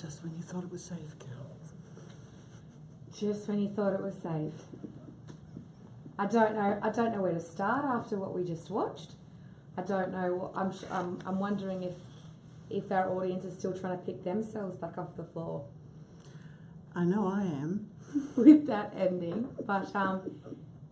Just when you thought it was safe, Carol. Just when you thought it was safe. I don't know where to start after what we just watched. I don't know. I'm wondering if our audience is still trying to pick themselves back off the floor. I know I am. With that ending, but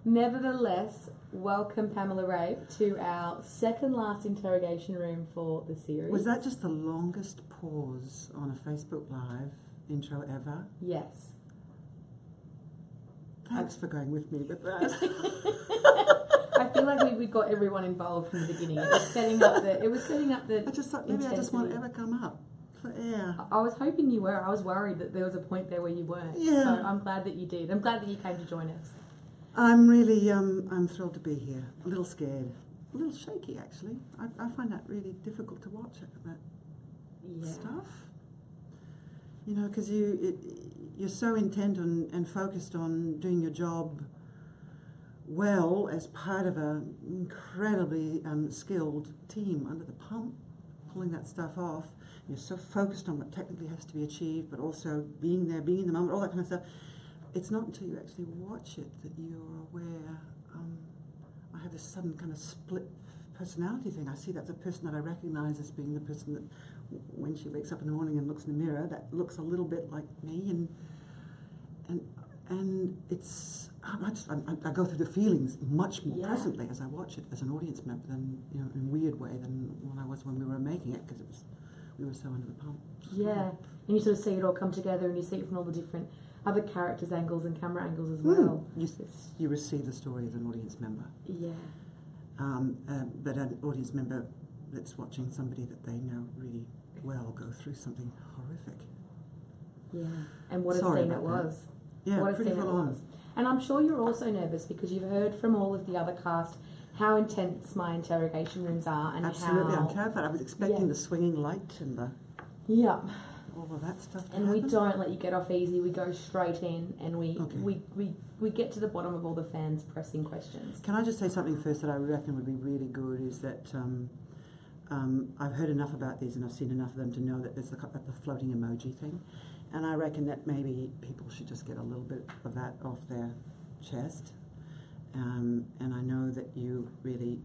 nevertheless, welcome Pamela Rabe to our second last interrogation room for the series. Was that just the longest pause on a Facebook Live intro ever? Yes. Thanks for going with me with that. I feel like we got everyone involved from the beginning. It was setting up the. I just thought maybe I just won't ever come up for air. I was hoping you were. I was worried that there was a point there where you weren't. Yeah. So I'm glad that you did. I'm glad that you came to join us. I'm really I'm thrilled to be here. A little scared, a little shaky actually. I find that really difficult to watch that stuff. You know, because you're so intent on and focused on doing your job well as part of an incredibly skilled team under the pump, pulling that stuff off. You're so focused on what technically has to be achieved, but also being there, being in the moment, all that kind of stuff. It's not until you actually watch it that you're aware. I have this sudden kind of split personality thing. I see that's a person that I recognize as being the person that, when she wakes up in the morning and looks in the mirror, that looks a little bit like me, and it's I go through the feelings much more presently as I watch it as an audience member than in a weird way than when I was when we were making it, because we were so under the pump. Yeah, and you sort of see it all come together, and you see it from all the different other characters' angles and camera angles as well. You receive the story as an audience member. Yeah. But an audience member that's watching somebody that they know really well go through something horrific. Yeah, and what a scene it was. Yeah, what a pretty scene it full on. was. And I'm sure you're also nervous because you've heard from all of the other cast how intense my interrogation rooms are, and absolutely, how I'm terrified. I was expecting the swinging light and the all of that stuff. And we don't let you get off easy. We go straight in, and we get to the bottom of all the fans' pressing questions. Can I just say something first that I reckon would be really good? Is that I've heard enough about these and I've seen enough of them to know that there's the floating emoji thing, and I reckon that maybe people should just get a little bit of that off their chest. And I know that you really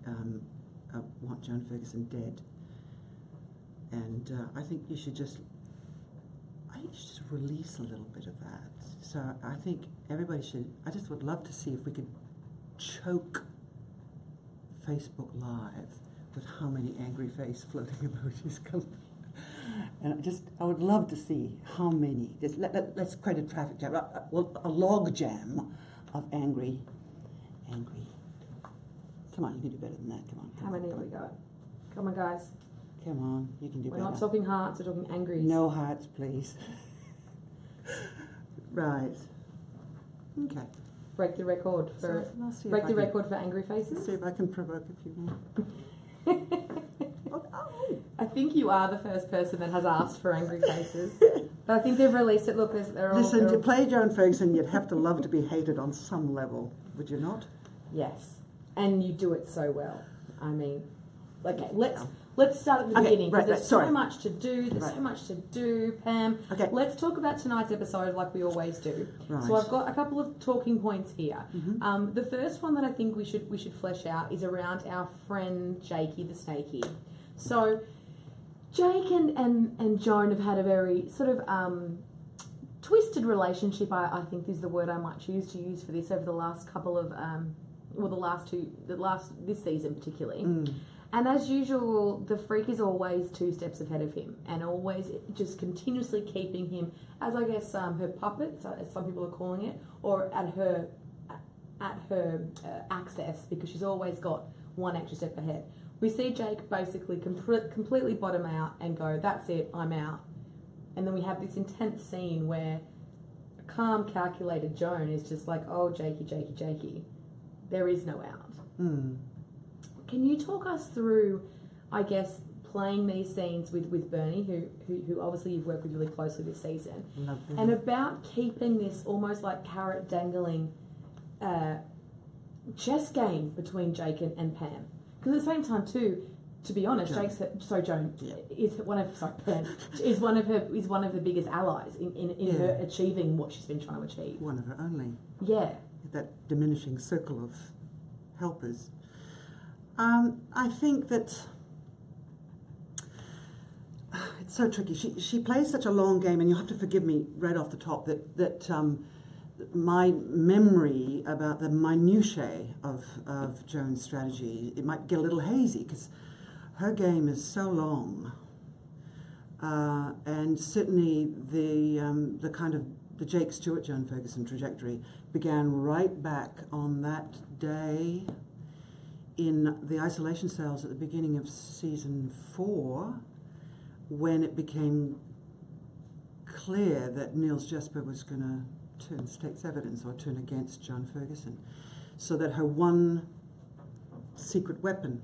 want Joan Ferguson dead, and I think you should just release a little bit of that. So I think everybody should. I just would love to see if we could choke Facebook Live with how many angry face floating emojis come. And I would love to see how many. Let's create a traffic jam, a log jam of angry. Come on, you can do better than that. Come on. How many have we got? Come on, guys. Come on, you can do better. We're not talking hearts, we're talking angries. No hearts, please. Right. Okay. Break the record for record for angry faces. Let's see if I can provoke a few more. I think you are the first person that has asked for angry faces. But I think they've released it. Look, listen, to play Joan Ferguson, you'd have to love to be hated on some level, would you not? Yes. And you do it so well. I mean, okay, let's start at the beginning, because there's so much to do. There's so much to do, Pam. Okay. Let's talk about tonight's episode like we always do. Right. So I've got a couple of talking points here. Mm-hmm. The first one that I think we should flesh out is around our friend Jakey the Snakey. So Jake and Joan have had a very sort of twisted relationship, I think is the word I might choose to use for this, over the last couple of this season particularly. And as usual, the freak is always 2 steps ahead of him, and always just continuously keeping him as, I guess, her puppet, as some people are calling it, or at her access, because she's always got one extra step ahead. We see Jake basically completely bottom out and go, that's it, I'm out. And then we have this intense scene where a calm, calculated Joan is just like, oh, Jakey, there is no out. Can you talk us through, I guess, playing these scenes with Bernie, who obviously you've worked with really closely this season, and about keeping this almost like carrot dangling chess game between Jake and Pam? Because at the same time too, to be honest, Joan. Joan Yeah. is Pam is one of the biggest allies in her achieving what she's been trying to achieve. One of her only. Yeah. That diminishing circle of helpers. I think that it's so tricky. She plays such a long game, and you'll have to forgive me right off the top that my memory about the minutiae of Joan's strategy, it might get a little hazy because her game is so long, and certainly the kind of the Jake Stewart, Joan Ferguson trajectory began right back on that day in the isolation cells at the beginning of season 4, when it became clear that Niels Jesper was going to turn state's evidence or turn against Joan Ferguson, so that her one secret weapon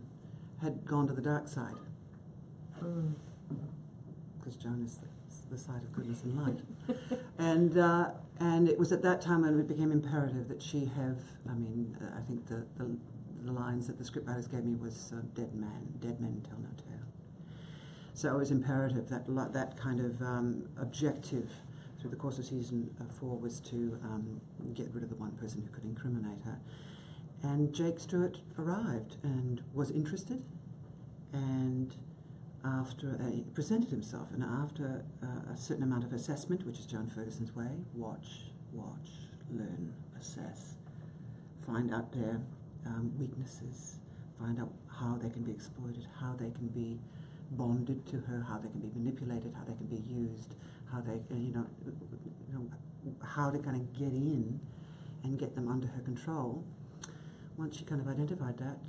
had gone to the dark side. Because Joan is the side of goodness and light. And it was at that time when it became imperative that she have, I think the lines that the scriptwriters gave me was dead men tell no tale. So it was imperative that that kind of objective through the course of season 4 was to get rid of the one person who could incriminate her. And Jake Stewart arrived and was interested, and after he presented himself, and after a certain amount of assessment, which is Joan Ferguson's way, watch, learn, assess, find out their weaknesses, find out how they can be exploited, how they can be bonded to her, how they can be manipulated, how they can be used, how they, how to kind of get in and get them under her control. Once she kind of identified that,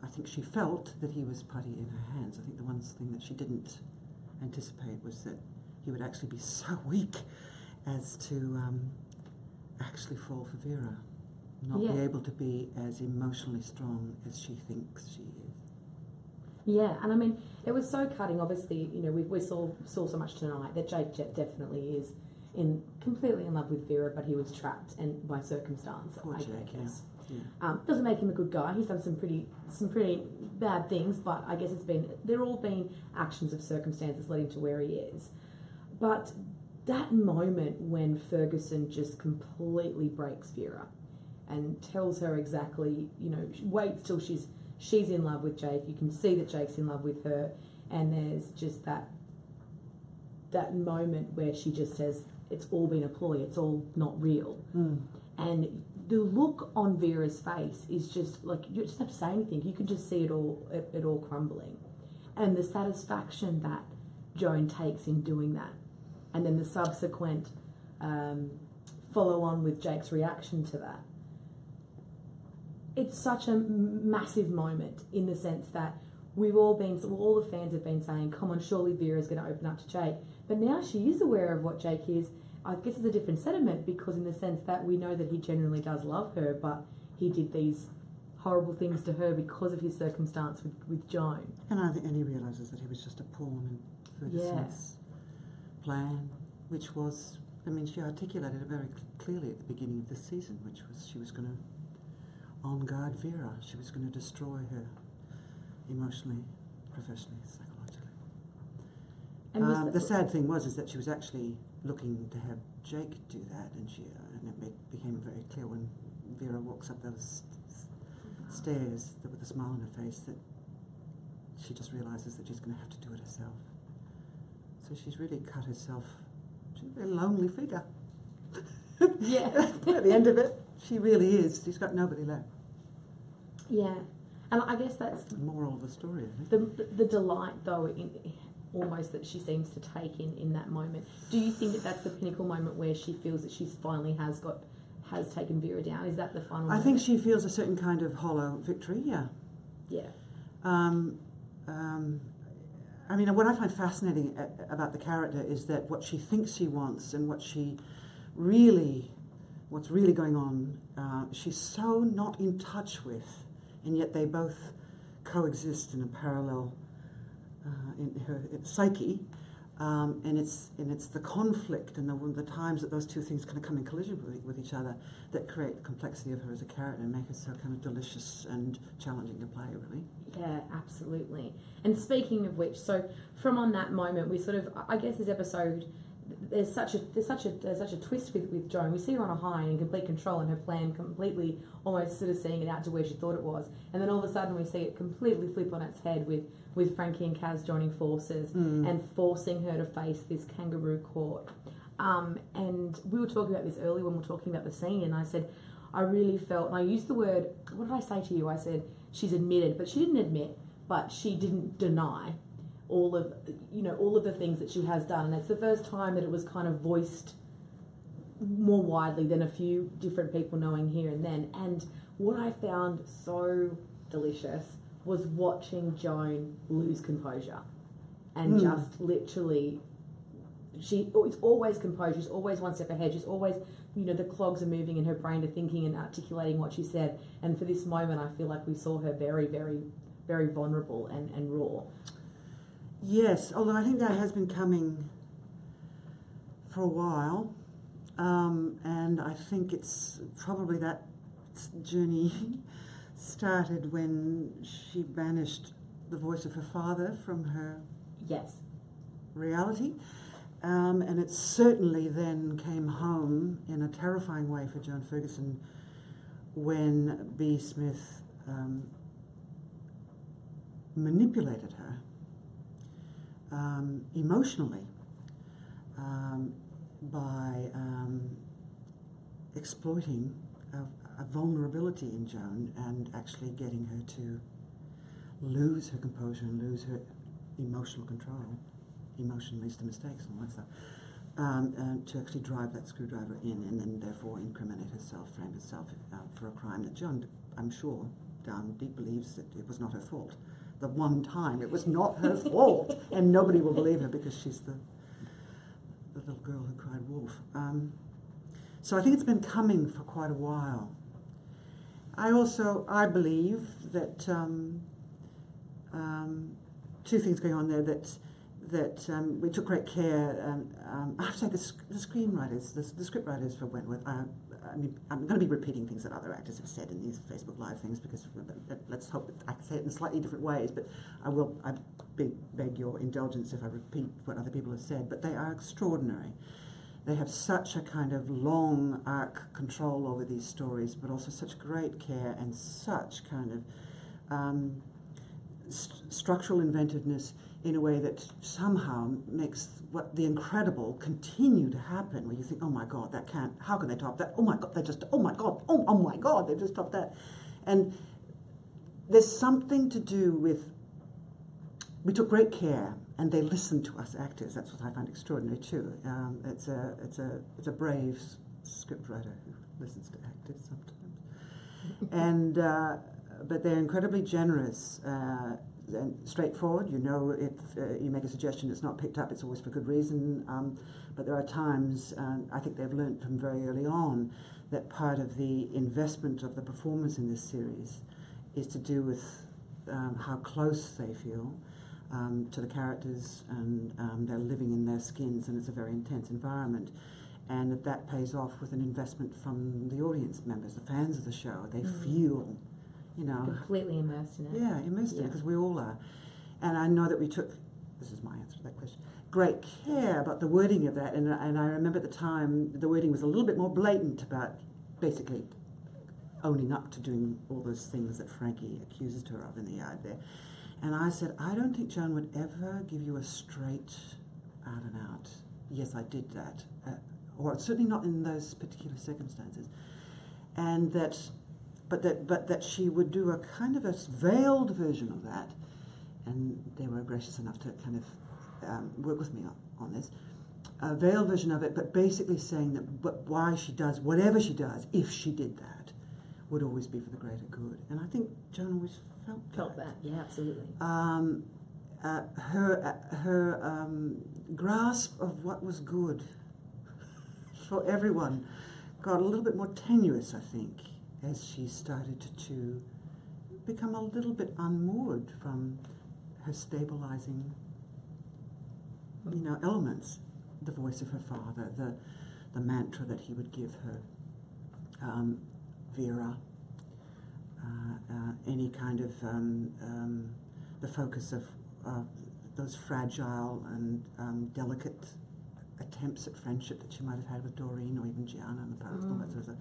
I think she felt that he was putty in her hands. I think the one thing that she didn't anticipate was that he would actually be so weak as to actually fall for Vera, not be able to be as emotionally strong as she thinks she is. Yeah, and it was so cutting. Obviously, we saw so much tonight that Jake definitely is completely in love with Vera, but he was trapped and by circumstance. Poor Jake, guess. Yeah. Doesn't make him a good guy. He's done some pretty bad things, but I guess they're all been actions of circumstances leading to where he is. But that moment when Ferguson just completely breaks Vera and tells her exactly, waits till she's in love with Jake. You can see that Jake's in love with her, and there's just that moment where she just says, it's all been a ploy, it's all not real. And the look on Vera's face is just like, you just don't have to say anything, you can just see it all crumbling. And the satisfaction that Joan takes in doing that, and then the subsequent follow on with Jake's reaction to that. It's such a massive moment in the sense that all the fans have been saying, come on, surely Vera's going to open up to Jake. But now she is aware of what Jake is. I guess it's a different sentiment, because in the sense that we know that he genuinely does love her, but he did these horrible things to her because of his circumstance with Joan. And he realises that he was just a pawn in Ferguson's plan, which was, she articulated it very clearly at the beginning of this season, which was she was going to on guard Vera. She was going to destroy her emotionally, professionally, psychologically. And the sad thing was that she was actually looking to have Jake do that, and it became very clear when Vera walks up those stairs with a smile on her face that she just realises that she's going to have to do it herself. So she's really cut herself. She's a very lonely figure. Yeah. At the end of it, she really is. She's got nobody left. Yeah. And I guess that's the moral of the story, I think. The delight, though, in almost that she seems to take in that moment. Do you think that that's the pinnacle moment where she feels that she's finally has taken Vera down? Is that the final moment? I think she feels a certain kind of hollow victory, yeah. Yeah. What I find fascinating about the character is that what she thinks she wants and what's really going on, she's so not in touch with, and yet they both coexist in a parallel in her psyche. and it's the conflict and the times that those two things kind of come in collision with each other that create the complexity of her as a character and make her so kind of delicious and challenging to play, really. Yeah, absolutely. And speaking of which, so from on that moment, we sort of, I guess this episode, there's such a twist with Joan. We see her on a high and in complete control, and her plan completely, almost sort of seeing it out to where she thought it was, and then all of a sudden we see it completely flip on its head with Frankie and Kaz joining forces and forcing her to face this kangaroo court. And we were talking about this earlier when we were talking about the scene, and I said I really felt, and I used the word, what did I say to you? I said she's admitted, but she didn't admit, but she didn't deny all of the things that she has done, and it's the first time that it was kind of voiced more widely than a few different people knowing here and then. And what I found so delicious was watching Joan lose composure and just literally, she's always composed, she's always one step ahead, she's always, the clogs are moving in her brain to thinking and articulating what she said, and for this moment I feel like we saw her very, very, very vulnerable and raw. Yes, although I think that has been coming for a while, and I think it's probably that journey started when she banished the voice of her father from her reality, and it certainly then came home in a terrifying way for Joan Ferguson when B. Smith manipulated her emotionally by exploiting a vulnerability in Joan and actually getting her to lose her composure and lose her emotional control, emotion leads to mistakes and all that stuff, to actually drive that screwdriver in and then therefore incriminate herself, frame herself for a crime that Joan, I'm sure, down deep believes that it was not her fault. The one time it was not her fault, and nobody will believe her because she's the little girl who cried wolf. So I think it's been coming for quite a while. I believe that two things going on there, that we took great care. I have to say the screenwriters, the scriptwriters for Wentworth, I'm going to be repeating things that other actors have said in these Facebook Live things because let's hope that I can say it in slightly different ways, but I beg your indulgence if I repeat what other people have said, but they are extraordinary. They have such a kind of long arc control over these stories, but also such great care and such kind of structural inventiveness in a way that somehow makes what the incredible continue to happen, where you think, oh my God, how can they top that? Oh my God, they've just topped that. And there's something to do with, we took great care, and they listened to us actors. That's what I find extraordinary too. It's a brave scriptwriter who listens to actors sometimes. And but they're incredibly generous and straightforward. If you make a suggestion that's not picked up, it's always for good reason. But there are times, I think they've learned from very early on, that part of the investment of the performers in this series is to do with how close they feel to the characters, and they're living in their skins, and it's a very intense environment. And that pays off with an investment from the audience members, the fans of the show. They feel, completely immersed in it. Yeah, immersed in it, because we all are. And I know that we took, this is my answer to that question, great care about the wording of that. And I remember at the time, the wording was a little bit more blatant about basically owning up to doing all those things that Frankie accuses her of in the yard there. And I said, I don't think Joan would ever give you a straight out and out, yes, I did that. Or certainly not in those particular circumstances. And but that she would do a kind of a veiled version of that. And they were gracious enough to kind of work with me on this. A veiled version of it, but basically saying that why she does whatever she does, if she did that, would always be for the greater good. And I think Joan always felt that. Yeah, absolutely. Her grasp of what was good for everyone got a little bit more tenuous, I think, as she started to become a little bit unmoored from her stabilizing you know, elements. The voice of her father, the mantra that he would give her, Vera, any kind of the focus of those fragile and delicate attempts at friendship that she might have had with Doreen or even Gianna in the past, all that sort of stuff.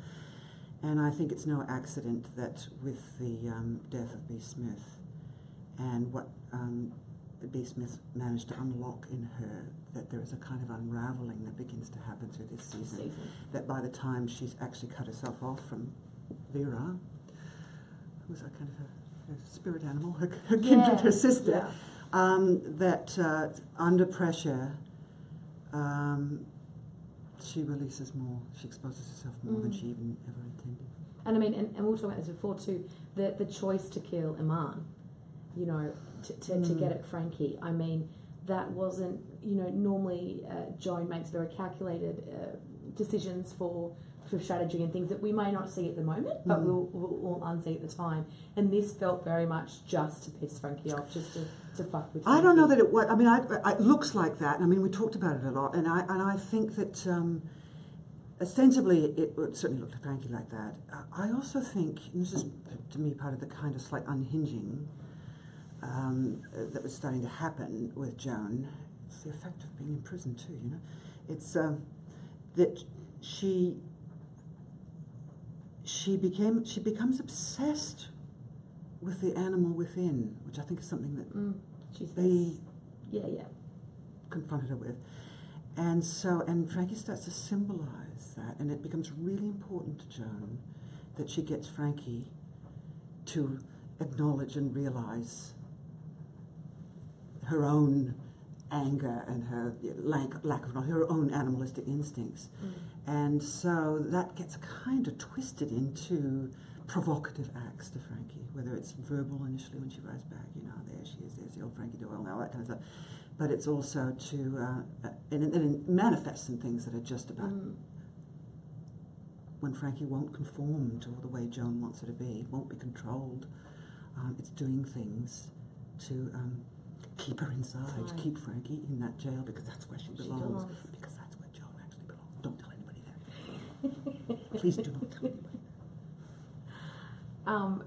And I think it's no accident that with the death of B. Smith and what B. Smith managed to unlock in her, that there is a kind of unravelling that begins to happen through this season. That by the time she's actually cut herself off from Vera, who was a kind of her spirit animal, her kindred, her sister, that under pressure, she releases more, she exposes herself more than she even ever intended. And I mean, and we'll talk about this before too, the choice to kill Iman, you know, to get at Frankie. I mean, that wasn't, you know, normally Joan makes very calculated decisions for strategy and things that we may not see at the moment, but we'll unsee at the time. And this felt very much just to piss Frankie off, just to fuck with Frankie. I don't know that it was. I mean, it looks like that. I mean, we talked about it a lot, and I think that ostensibly it certainly looked to Frankie like that. I also think, and this is to me part of the kind of slight unhinging that was starting to happen with Joan. It's the effect of being in prison too, you know. It's that she becomes obsessed with the animal within, which I think is something that they confronted her with. And so, and Frankie starts to symbolize that, and it becomes really important to Joan that she gets Frankie to acknowledge and realize her own anger and her lack of her own animalistic instincts. And so that gets kind of twisted into provocative acts to Frankie, whether it's verbal initially when she writes back, you know, there she is, there's the old Frankie Doyle now, that kind of stuff. But it's also to, and it manifests in things that are just about when Frankie won't conform to the way Joan wants her to be, won't be controlled. It's doing things to keep her inside, to keep Frankie in that jail, because that's where she belongs. Because that's where Joan actually belongs. Don't tell anybody that. Please do not tell anybody.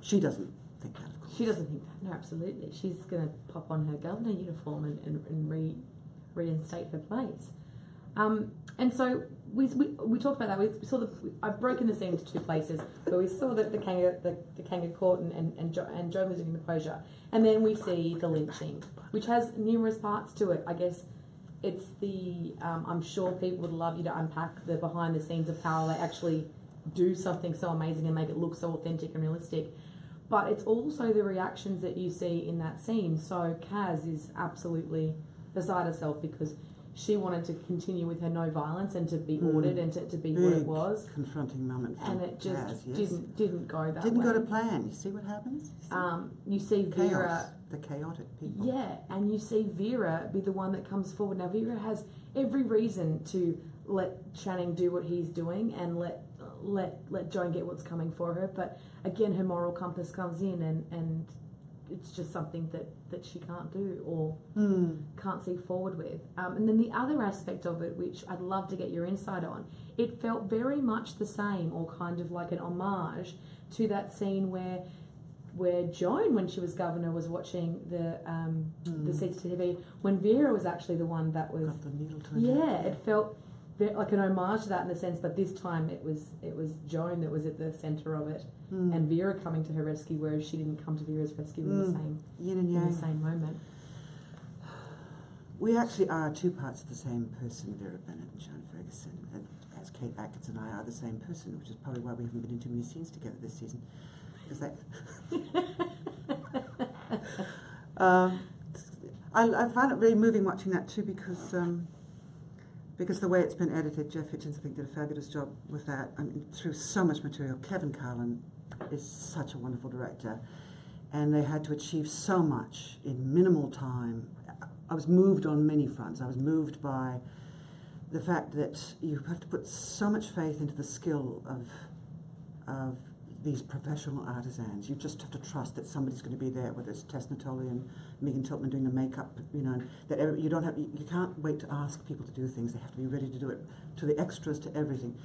She doesn't think that, of course. She doesn't think that, no, absolutely. She's going to pop on her governor uniform and reinstate her place. And so we talked about that. We saw I've broken the scene into two places where we saw the Kanga court and Joan was doing the closure, and then we see the lynching, which has numerous parts to it. I guess it's the I'm sure people would love you to unpack the behind the scenes of how they actually do something so amazing and make it look so authentic and realistic. But it's also the reactions that you see in that scene. So Kaz is absolutely beside herself because she wanted to continue with her no violence and to be ordered and to be what it was. Confronting moment. And it just didn't go that way. Didn't go to plan. You see what happens? You see Vera... The chaotic people. Yeah, and you see Vera be the one that comes forward. Now, Vera has every reason to let Channing do what he's doing and let Joan get what's coming for her. But again, her moral compass comes in and it's just something that she can't do or can't see forward with. And then the other aspect of it, which I'd love to get your insight on, it felt very much the same or kind of like an homage to that scene where Joan, when she was governor, was watching the CCTV when Vera was actually the one that was... Got the needle to her. It felt like an homage to that in a sense, but this time it was Joan that was at the centre of it, and Vera coming to her rescue, whereas she didn't come to Vera's rescue in the same yin and yang. In the same moment. We actually are two parts of the same person, Vera Bennett and Joan Ferguson, as Kate Atkins and I are the same person, which is probably why we haven't been in too many scenes together this season. Because I find it very moving watching that too, because the way it's been edited, Jeff Hitchens, I think, did a fabulous job with that. I mean, through so much material. Kevin Carlin is such a wonderful director, and they had to achieve so much in minimal time. I was moved on many fronts. I was moved by the fact that you have to put so much faith into the skill of these professional artisans. You just have to trust that somebody's going to be there, whether it's Tess Natoli and Megan Tiltman doing the makeup, you know, you can't wait to ask people to do things. They have to be ready to do it, to the extras, to everything.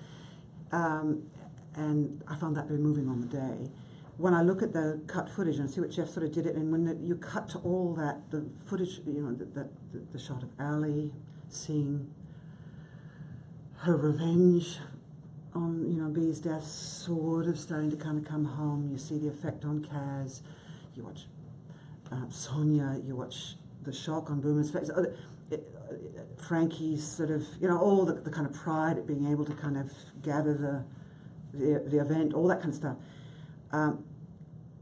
And I found that very moving on the day. When I look at the cut footage and see what Jeff sort of did it, and when you cut to all that, the footage, you know, the shot of Ali seeing her revenge on, you know, Bee's death sort of starting to kind of come home. You see the effect on Kaz. You watch Sonia. You watch the shock on Boomer's face. Frankie's sort of, you know, all the kind of pride at being able to kind of gather the event, all that kind of stuff.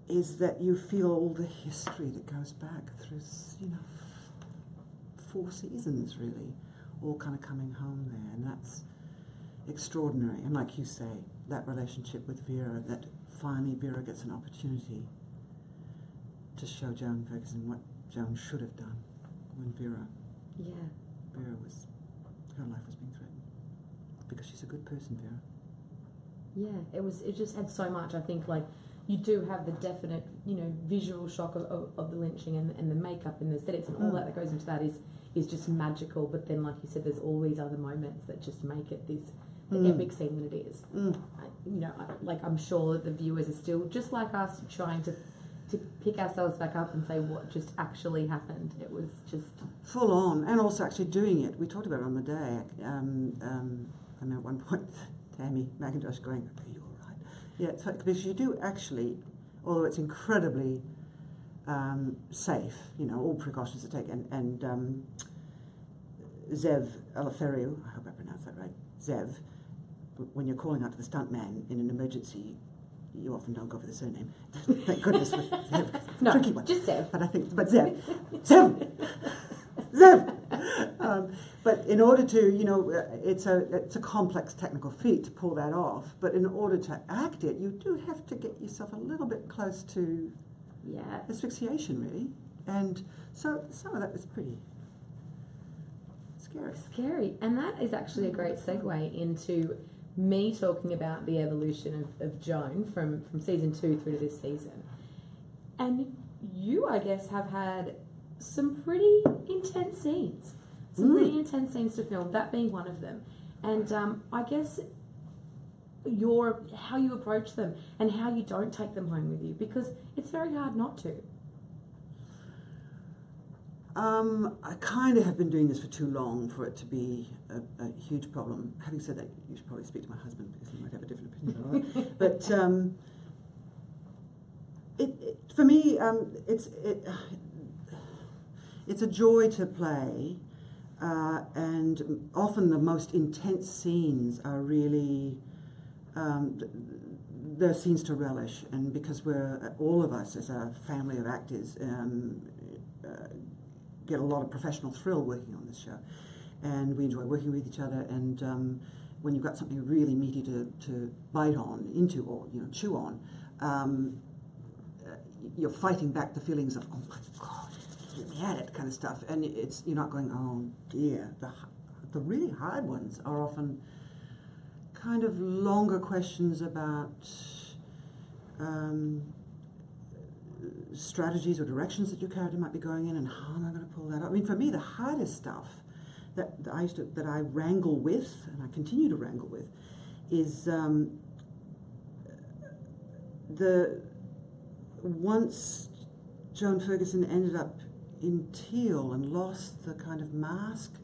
Is that you feel all the history that goes back through, you know, 4 seasons really, all kind of coming home there, and that's extraordinary. And like you say, that relationship with Vera, that finally Vera gets an opportunity to show Joan Ferguson what Joan should have done when Vera was, her life was being threatened, because she's a good person, Vera. Yeah, it just had so much. I think, like, you do have the definite, you know, visual shock of the lynching and the makeup and the aesthetics and all that goes into that is just magical. But then, like you said, there's all these other moments that just make it the epic scene that it is. You know, I'm sure that the viewers are still, just like us, trying to pick ourselves back up and say what just actually happened. It was just full on, and also actually doing it. We talked about it on the day. I know at one point Tammy McIntosh going, "Are you all right?" Yeah, it's like, because you do actually, although it's incredibly safe, you know, all precautions are taken. And Zev Eleftheriou, I hope I pronounced that right, Zev, when you're calling out to the stuntman in an emergency, you often don't go for the surname. Thank goodness for Zev. No, tricky one. just Zev. But Zev. Zev! But in order to, you know, it's a complex technical feat to pull that off, but in order to act it, you do have to get yourself a little bit close to asphyxiation, really. And so some of that was pretty scary. And that is actually a great segue into me talking about the evolution of Joan from season 2 through to this season. And you, I guess, have had some pretty intense scenes. Pretty intense scenes to film, that being one of them. And I guess how you approach them and how you don't take them home with you, because it's very hard not to. I kind of have been doing this for too long for it to be a huge problem. Having said that, you should probably speak to my husband, because he might have a different opinion on it. But for me, it's a joy to play, and often the most intense scenes are really they're scenes to relish, and because we're all of us as a family of actors get a lot of professional thrill working on this show, and we enjoy working with each other. And when you've got something really meaty to bite on into, or, you know, chew on, you're fighting back the feelings of, oh my God, get me at it kind of stuff, and you're not going, oh dear. The really hard ones are often kind of longer questions about strategies or directions that your character might be going in, and how am I going to pull that up? I mean, for me, the hardest stuff that I wrangle with, and I continue to wrangle with, is once Joan Ferguson ended up in Teal and lost the kind of mask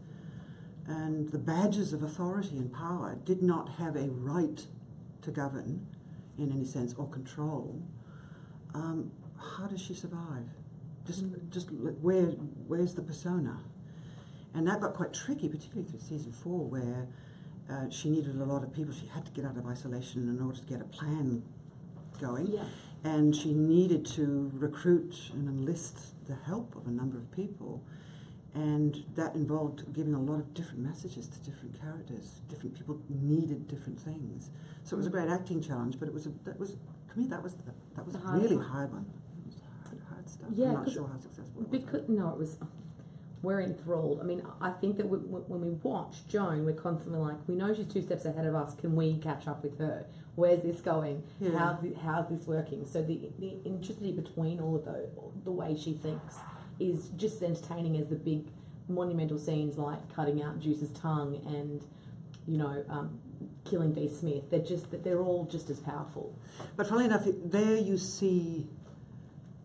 and the badges of authority and power, did not have a right to govern in any sense or control. How does she survive? Just where's the persona? And that got quite tricky, particularly through season 4, where she needed a lot of people. She had to get out of isolation in order to get a plan going. Yeah. And she needed to recruit and enlist the help of a number of people. And that involved giving a lot of different messages to different characters. Different people needed different things. So it was a great acting challenge, but that was a really hard one. It was hard stuff. Yeah, I'm not sure how successful it was. No, it was. we're enthralled. I mean, I think that when we watch Joan, we're constantly like, we know she's 2 steps ahead of us. Can we catch up with her? Where's this going? Yeah. How's this working? So the intricacy between all of the way she thinks is just as entertaining as the big monumental scenes like cutting out Juice's tongue and, killing Dee Smith. They're all just as powerful. But funnily enough, there you see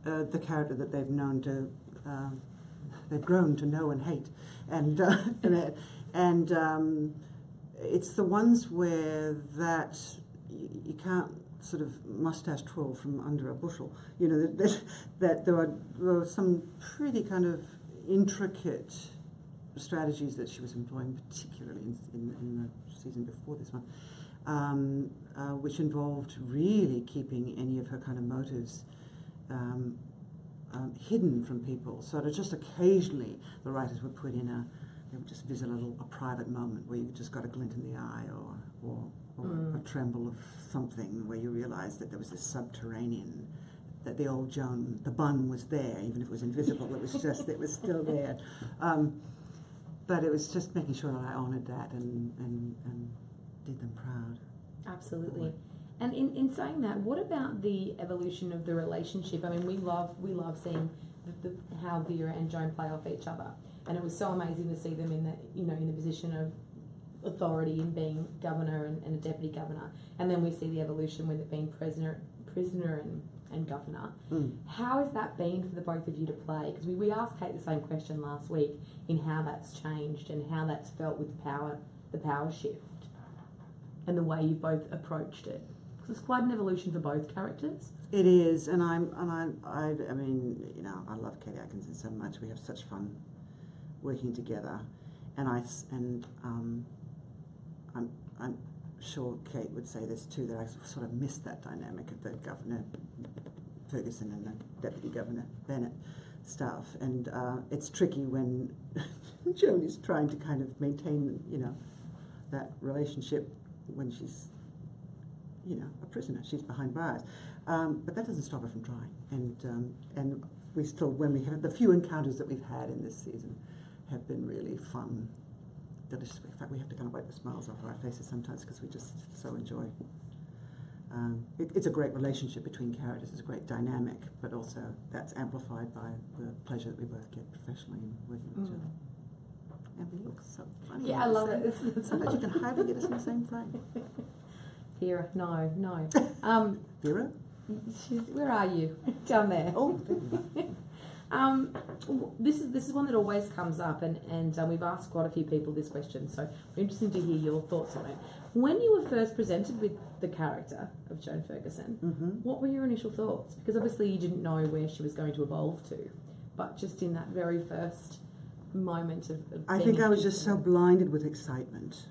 the character that they've known to, they've grown to know and hate, and it's the ones where that you can't sort of mustache twirl from under a bushel. That there were some pretty kind of intricate strategies that she was employing, particularly in the season before this one, which involved really keeping any of her kind of motives hidden from people. So that just occasionally the writers would put in they would just visit a private moment where you just got a glint in the eye or a tremble of something where you realised that there was this subterranean, that the old Joan, the bun was there, even if it was invisible, it was still there. But it was just making sure that I honoured that and did them proud. Absolutely. And in saying that, what about the evolution of the relationship? I mean, we love seeing how Vera and Joan play off each other, and it was so amazing to see them in the position of authority in being governor and a deputy governor, and then we see the evolution with it being prisoner and governor. How has that been for the both of you to play? Because we asked Kate the same question last week in how that's changed and how that's felt with the power shift, and the way you've both approached it. Because it's quite an evolution for both characters. It is, and I mean, I love Kate Atkinson so much. We have such fun working together, and I'm sure Kate would say this too, that I sort of miss that dynamic of the Governor Ferguson and the Deputy Governor Bennett stuff. And it's tricky when Joan is trying to kind of maintain, that relationship when she's, a prisoner. She's behind bars. But that doesn't stop her from trying. And we still, when we have the few encounters that we've had in this season, have been really fun. Delicious. In fact, we have to kind of wipe the smiles off our faces sometimes because we just so enjoy. It's a great relationship between characters. It's a great dynamic, but also that's amplified by the pleasure that we both get professionally in working with each other. And we look so funny. Yeah, I love it. Sometimes you can hardly get us in the same frame. Vera, no. Vera? Where are you? Down there. Oh. This is one that always comes up, and we've asked quite a few people this question, so we're interested to hear your thoughts on it. When you were first presented with the character of Joan Ferguson, what were your initial thoughts? Because obviously you didn't know where she was going to evolve to, but just in that very first moment of I think I was just so blinded with excitement.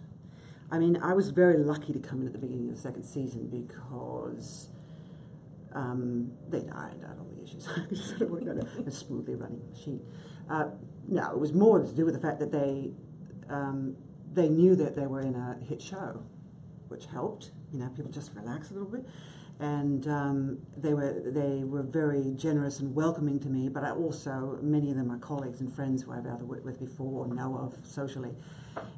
I mean, I was very lucky to come in at the beginning of the second season because they'd ironed out all the issues. Sort of worked on a smoothly running machine. No, it was more to do with the fact that they knew that they were in a hit show, which helped. People just relax a little bit, and they were very generous and welcoming to me. But I also, many of them are colleagues and friends who I've either worked with before or know of socially.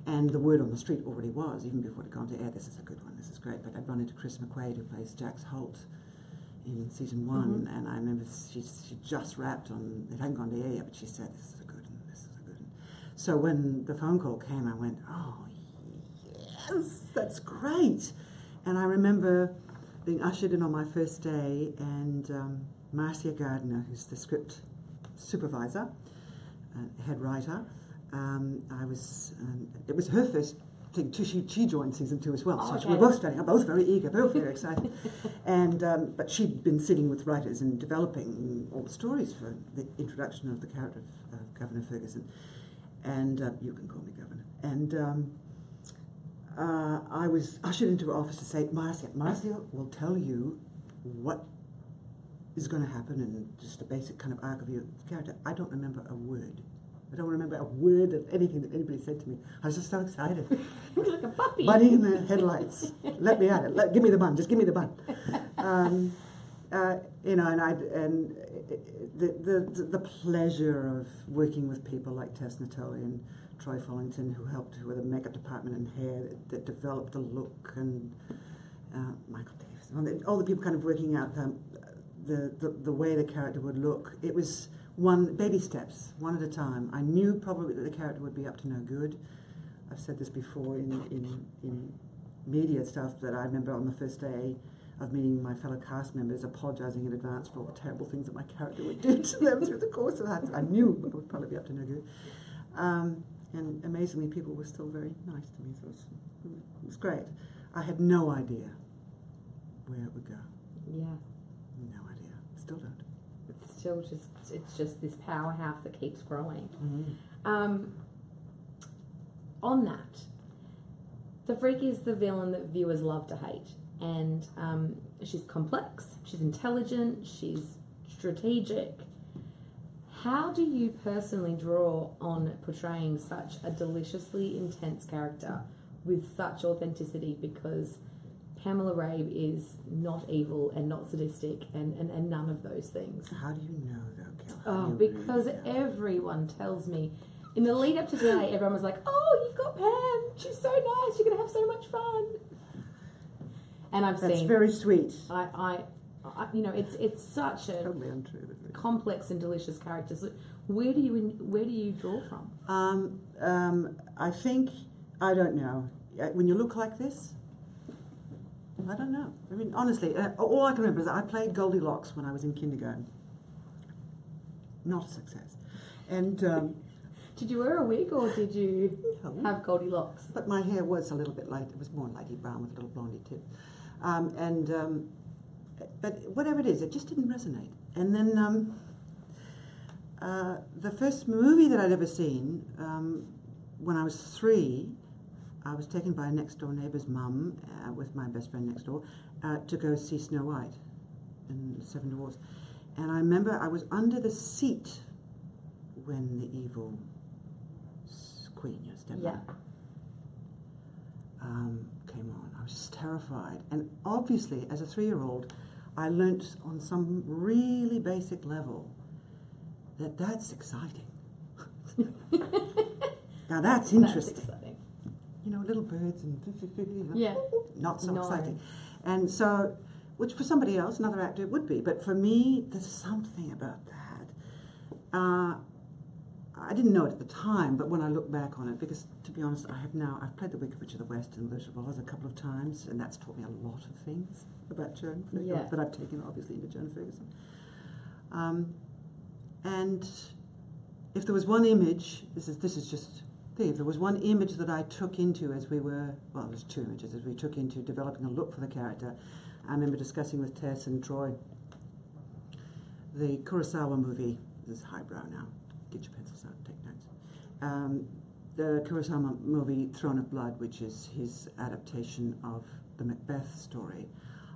And the word on the street already was, even before it had gone to air, this is a good one, this is great. But I'd run into Chris McQuaid, who plays Jax Holt in season 1, and I remember she just wrapped on, it hadn't gone to air yet, but she said, this is a good one, this is a good one. So when the phone call came, I went, oh, yes, that's great. And I remember being ushered in on my first day, and Marcia Gardner, who's the script supervisor, head writer, it was her first thing too. She joined season 2 as well, so we were both studying. Both very eager, both very excited. And but she'd been sitting with writers and developing all the stories for the introduction of the character of Governor Ferguson. And you can call me Governor. And I was ushered into her office to say, Marcia will tell you what is going to happen and just a basic kind of arc of your character. I don't remember a word. I don't remember a word of anything that anybody said to me. I was just so excited. Like a puppy. Bunny in the headlights. Let me at it. Give me the bun. Just give me the bun. you know, and the pleasure of working with people like Tess Natoli and Troy Follington, who helped with the makeup department and hair that developed the look, and Michael Davis, all the people kind of working out the way the character would look. It was baby steps, one at a time. I knew probably that the character would be up to no good. I've said this before in media stuff, that I remember on the first day of meeting my fellow cast members, apologising in advance for all the terrible things that my character would do to them through the course of that. I knew it would probably be up to no good. And amazingly, people were still very nice to me, so it was great. I had no idea where it would go. Yeah. No idea. Still don't. It's just this powerhouse that keeps growing. Mm-hmm. On that, the freak is the villain that viewers love to hate. And she's complex, she's intelligent, she's strategic. How do you personally draw on portraying such a deliciously intense character with such authenticity? Because Pamela Rabe is not evil and not sadistic and none of those things. How do you know, though, Kel? Oh, because everyone tells me. In the lead up to today, everyone was like, "Oh, you've got Pam. She's so nice. You're going to have so much fun." And I've seen. That's very sweet. I you know, it's such a totally untrue, but complex and delicious character. So where do you draw from? I think, I don't know. When you look like this, I don't know. I mean, honestly, all I can remember is that I played Goldilocks when I was in kindergarten. Not a success. And did you wear a wig or did you have Goldilocks? But my hair was a little bit light. It was more lightly brown with a little blondie tip. But whatever it is, it just didn't resonate. And then the first movie that I'd ever seen, when I was 3, I was taken by a next-door neighbour's mum with my best friend next door to go see Snow White and the Seven Dwarfs. And I remember I was under the seat when the evil queen, stepmother, came on. I was just terrified. And obviously, as a 3-year-old, I learnt on some really basic level that that's exciting. Now that's interesting. That's exciting. You know, little birds and not so No. exciting. And so, which for somebody else, another actor, it would be. But for me, there's something about that. I didn't know it at the time, but when I look back on it, because to be honest, I've played the Wicked Witch of the West in Wizard of Oz a couple of times, and that's taught me a lot of things about Joan Ferguson, that I've taken obviously into Joan Ferguson. And if there was one image, this is just if there was one image that I took into as we were, well, there's 2 images as we took into developing a look for the character. I remember discussing with Tess and Troy the Kurosawa movie. This is highbrow now. Get your pencils out, take notes. The Kurosawa movie Throne of Blood, which is his adaptation of the Macbeth story.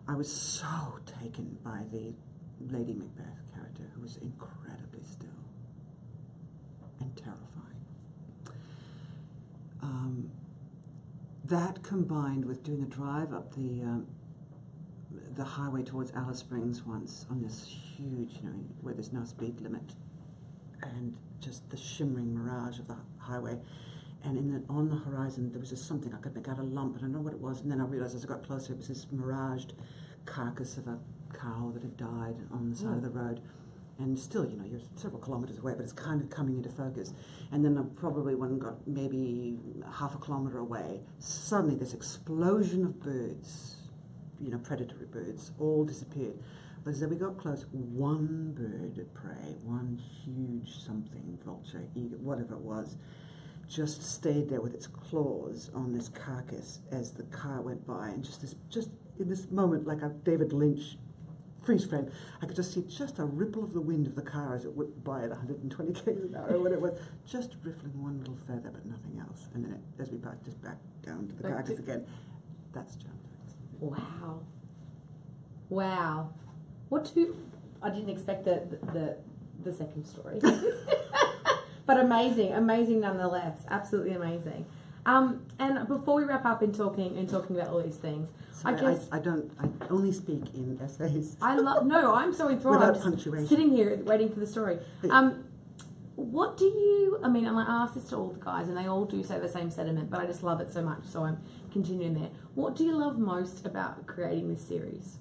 I was so taken by the Lady Macbeth character, who was incredibly still and terrifying. That combined with doing a drive up the highway towards Alice Springs once on this huge, where there's no speed limit, and just the shimmering mirage of the highway, and on the horizon there was just something I could make out a lump, and I don't know what it was, and then I realised as I got closer it was this miraged carcass of a cow that had died on the side of the road. And still, you're several kilometres away, but it's kind of coming into focus. And then probably when I got maybe half a kilometre away, suddenly this explosion of birds, predatory birds, all disappeared. But as we got close, one bird of prey, one huge something, vulture, eagle, whatever it was, just stayed there with its claws on this carcass as the car went by. And just in this moment, like a David Lynch freeze frame, I could just see just a ripple of the wind of the car as it whipped by at 120 k's an hour, or whatever it was, just riffling one little feather, but nothing else. And then as we back down to the carcass again, that's Joan Ferguson. Wow. I didn't expect the second story. But amazing nonetheless. Absolutely amazing. And before we wrap up in talking about all these things, Sorry, I guess I only speak in essays. I'm so enthralled. Without I'm punctuation. sitting here waiting for the story. What do you, I mean, I ask this to all the guys and they all do say the same sentiment, but I just love it so much, so I'm continuing there. What do you love most about creating this series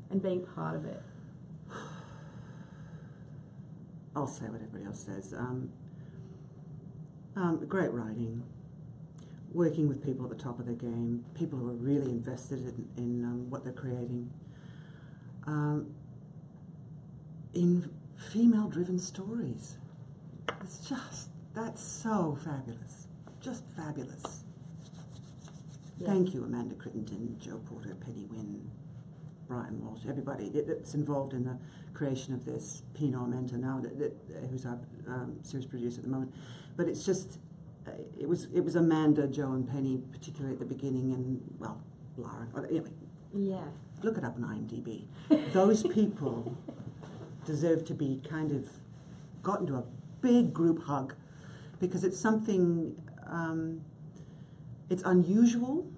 and being part of it? I'll say what everybody else says. Great writing, working with people at the top of their game, people who are really invested in what they're creating, in female-driven stories. That's so fabulous. Just fabulous. Yeah. Thank you, Amanda Crittenden, Joe Porter, Penny Wynne, Brian Walsh, everybody that's involved in the creation of this. Pino Armenta now, who's our series producer at the moment. But it's just, it was Amanda, Joe and Penny, particularly at the beginning, and, well, Lara. Anyway, Yeah. look it up on IMDb. Those people deserve to be kind of got into a big group hug, because it's something, it's unusual,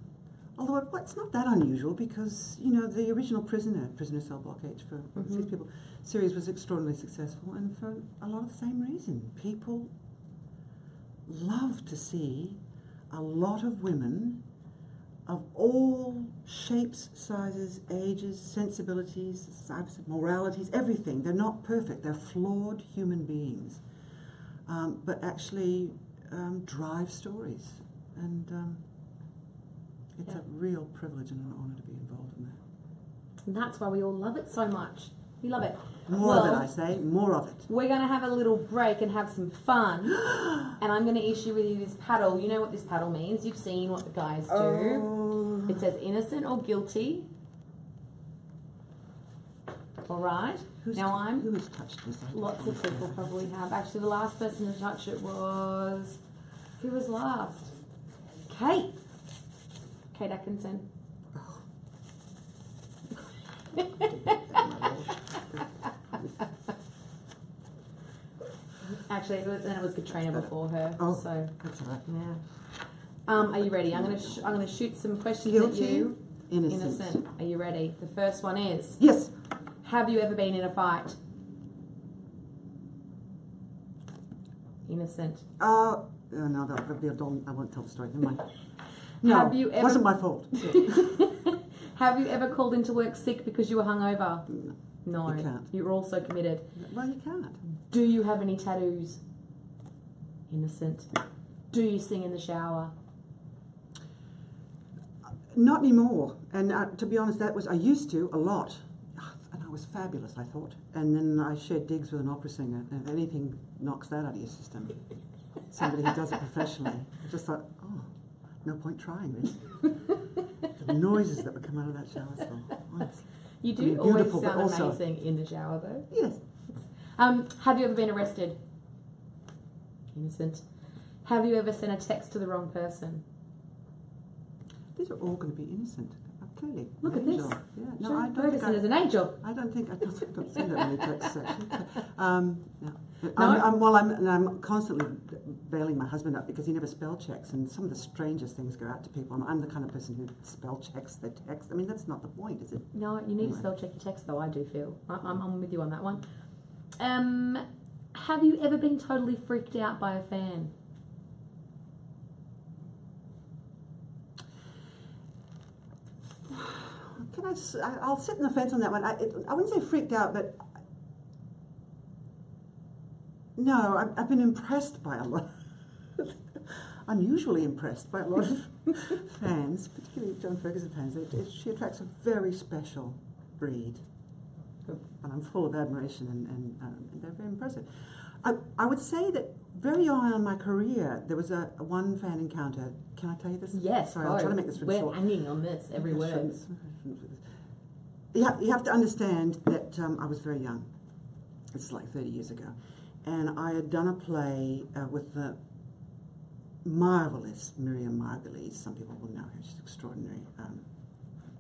although it's not that unusual, because, you know, the original Prisoner Cell Block H for these people series was extraordinarily successful, and for a lot of the same reason. People love to see a lot of women of all shapes, sizes, ages, sensibilities, moralities, everything. They're not perfect. They're flawed human beings, but actually drive stories. And it's a real privilege and an honour to be involved in that. And that's why we all love it so much. We love it. More of it, I say. More of it. We're going to have a little break and have some fun. And I'm going to issue with you this paddle. You know what this paddle means. You've seen what the guys do. Oh. It says innocent or guilty. All right. Who has touched this? Lots of people probably have. Actually, the last person to touch it was... Who was last? Kate. Kate Atkinson. Actually, it was Katrina before her. Oh, so that's all right. yeah. Are you ready? I'm gonna shoot some questions Guilty, at you. innocent. Are you ready? The first one is: Yes. have you ever been in a fight? Innocent. No, that'll be a dull. I won't tell the story. Never mind. No, Have you ever- wasn't my fault. Have you ever called into work sick because you were hungover? No. You can't. You're also committed. Well, you can't. Do you have any tattoos? Innocent. Do you sing in the shower? Not anymore. And to be honest, I used to a lot. And I was fabulous, I thought. And then I shared digs with an opera singer. And if anything knocks that out of your system, somebody who does it professionally, I just thought, oh, no point trying this. The noises that would come out of that shower stall. Honestly. You do I mean, always beautiful, but sound also- amazing in the shower, though. Yes. Have you ever been arrested? Innocent. Have you ever sent a text to the wrong person? These are all going to be innocent. Clearly. Look at Angel. this. Yeah. No, Joan I don't Ferguson think is an angel. I don't send that many texts actually. No. No? I'm constantly bailing my husband up because he never spell checks, and some of the strangest things go out to people. I'm the kind of person who spell checks their text. I mean, that's not the point, is it? No, you need to spell check your text, though. I do feel. I'm with you on that one. Have you ever been totally freaked out by a fan? I'll sit in the fence on that one. I wouldn't say freaked out, but no, I've been impressed by a lot. Unusually impressed by a lot of fans, particularly Joan Ferguson fans. She attracts a very special breed, and I'm full of admiration, and they're very impressive. I would say that very early on in my career, there was a one fan encounter. Can I tell you this? Yes. Sorry, I'll try to make this really short. We're hanging on this every word. You have to understand that I was very young. This is like 30 years ago. And I had done a play with the marvelous Miriam Margolyes. Some people will know her. She's an extraordinary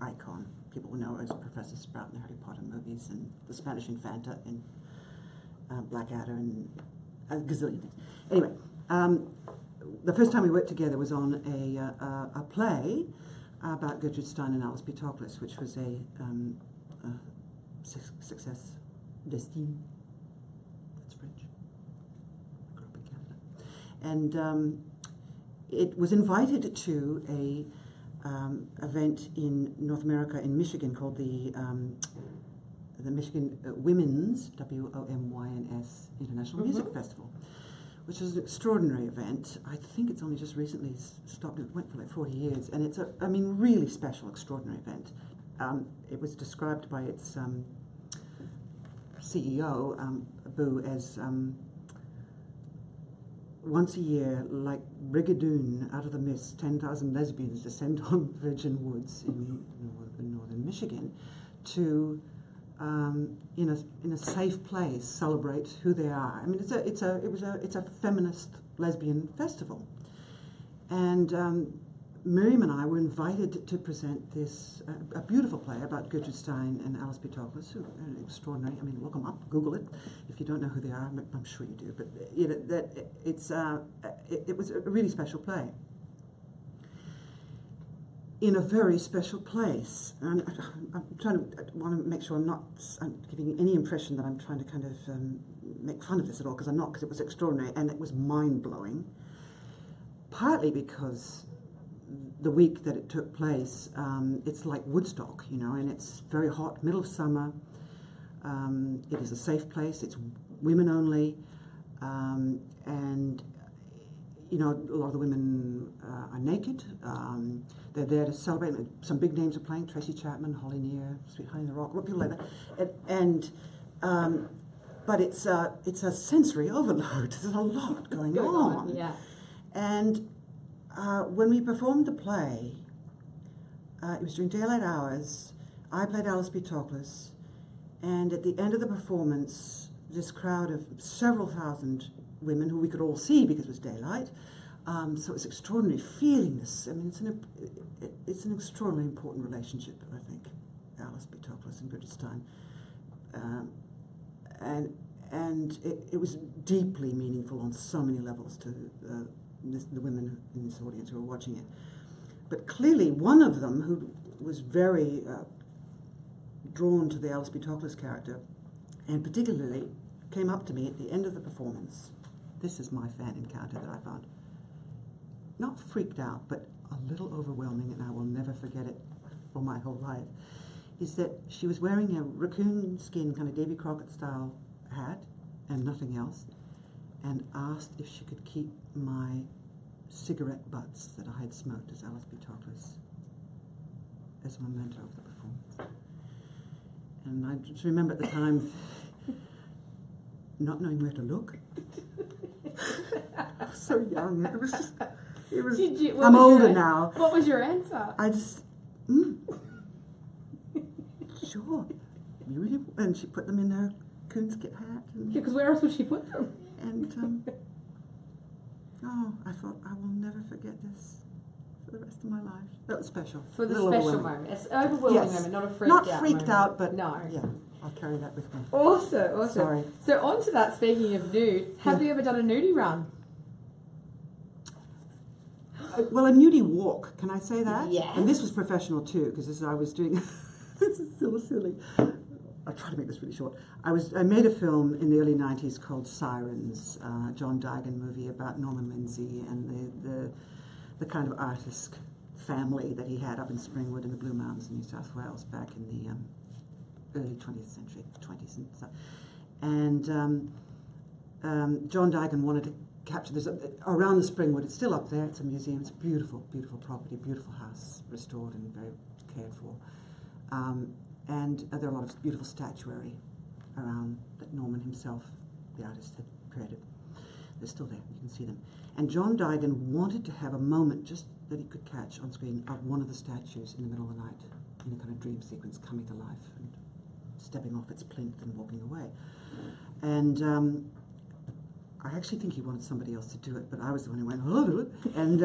icon. People will know her as Professor Sprout in the Harry Potter movies and the Spanish Infanta in Blackadder and a gazillion things. Anyway, the first time we worked together was on a play about Gertrude Stein and Alice B. Toklas, which was a success d'estime. That's French. I grew up in Canada. And it was invited to a event in North America, in Michigan, called the Michigan Women's, WOMYNS, International Music Festival, which was an extraordinary event. I think it's only just recently stopped. It went for like 40 years, and it's really special, extraordinary event. It was described by its CEO, Boo, as once a year, like Brigadoon out of the mist, 10,000 lesbians descend on virgin woods in northern Michigan to, in a safe place, celebrate who they are. I mean, it's a feminist lesbian festival, and Miriam and I were invited to present this a beautiful play about Gertrude Stein and Alice B. Toklas, who are extraordinary. I mean, look them up, Google it, if you don't know who they are. I'm sure you do, but it was a really special play in a very special place. And I want to make sure I'm not giving any impression that I'm trying to kind of make fun of this at all, because I'm not, because it was extraordinary and it was mind-blowing, partly because the week that it took place, it's like Woodstock, and it's very hot, middle of summer. It is a safe place. It's women only, and a lot of the women are naked. They're there to celebrate. Some big names are playing: Tracy Chapman, Holly Near, Sweet Honey in the Rock, people like that. But it's a sensory overload. There's a lot going on. Yeah. And when we performed the play, it was during daylight hours. I played Alice B. Toklas, and at the end of the performance, this crowd of several thousand women, who we could all see because it was daylight, so it was extraordinary feeling this. I mean, it's an extraordinarily important relationship, I think, Alice B. Toklas and Gertrude Stein, and it was deeply meaningful on so many levels to the women in this audience who were watching it. But clearly one of them, who was very drawn to the Alice B. Toklas character, and particularly came up to me at the end of the performance. This is my fan encounter that I found not freaked out, but a little overwhelming, and I will never forget it for my whole life, is that she was wearing a raccoon skin kind of Davy Crockett style hat and nothing else, and asked if she could keep my cigarette butts that I had smoked as Alice B. Toklas as a memento of the performance. And I just remember at the time not knowing where to look. I was so young. I'm older now. What was your answer? I just, sure. You really? And she put them in her coonskin hat. Yeah, because where else would she put them? And I thought, I will never forget this for the rest of my life. That was special. For the special moment. It's an overwhelming moment, not a freaked out moment. Not freaked out, but no. Yeah, I'll carry that with me. Awesome. Sorry. So on to that, speaking of nude, have you ever done a nudie run? Well, a nudie walk, can I say that? Yes. And this was professional too, because I was doing, this is so silly. I'll try to make this really short. I made a film in the early 90s called Sirens, John Digan movie about Norman Lindsay and the kind of artist family that he had up in Springwood in the Blue Mountains in New South Wales back in the early 20th century, 20s and stuff. And John Digan wanted to capture this around the Springwood. It's still up there. It's a museum. It's a beautiful, beautiful property, beautiful house, restored and very cared for. And there are a lot of beautiful statuary around that Norman himself, the artist, had created. They're still there. You can see them. And John Digan wanted to have a moment just that he could catch on screen of one of the statues in the middle of the night, in a kind of dream sequence, coming to life and stepping off its plinth and walking away. And I actually think he wanted somebody else to do it, but I was the one who went, I'll do it. And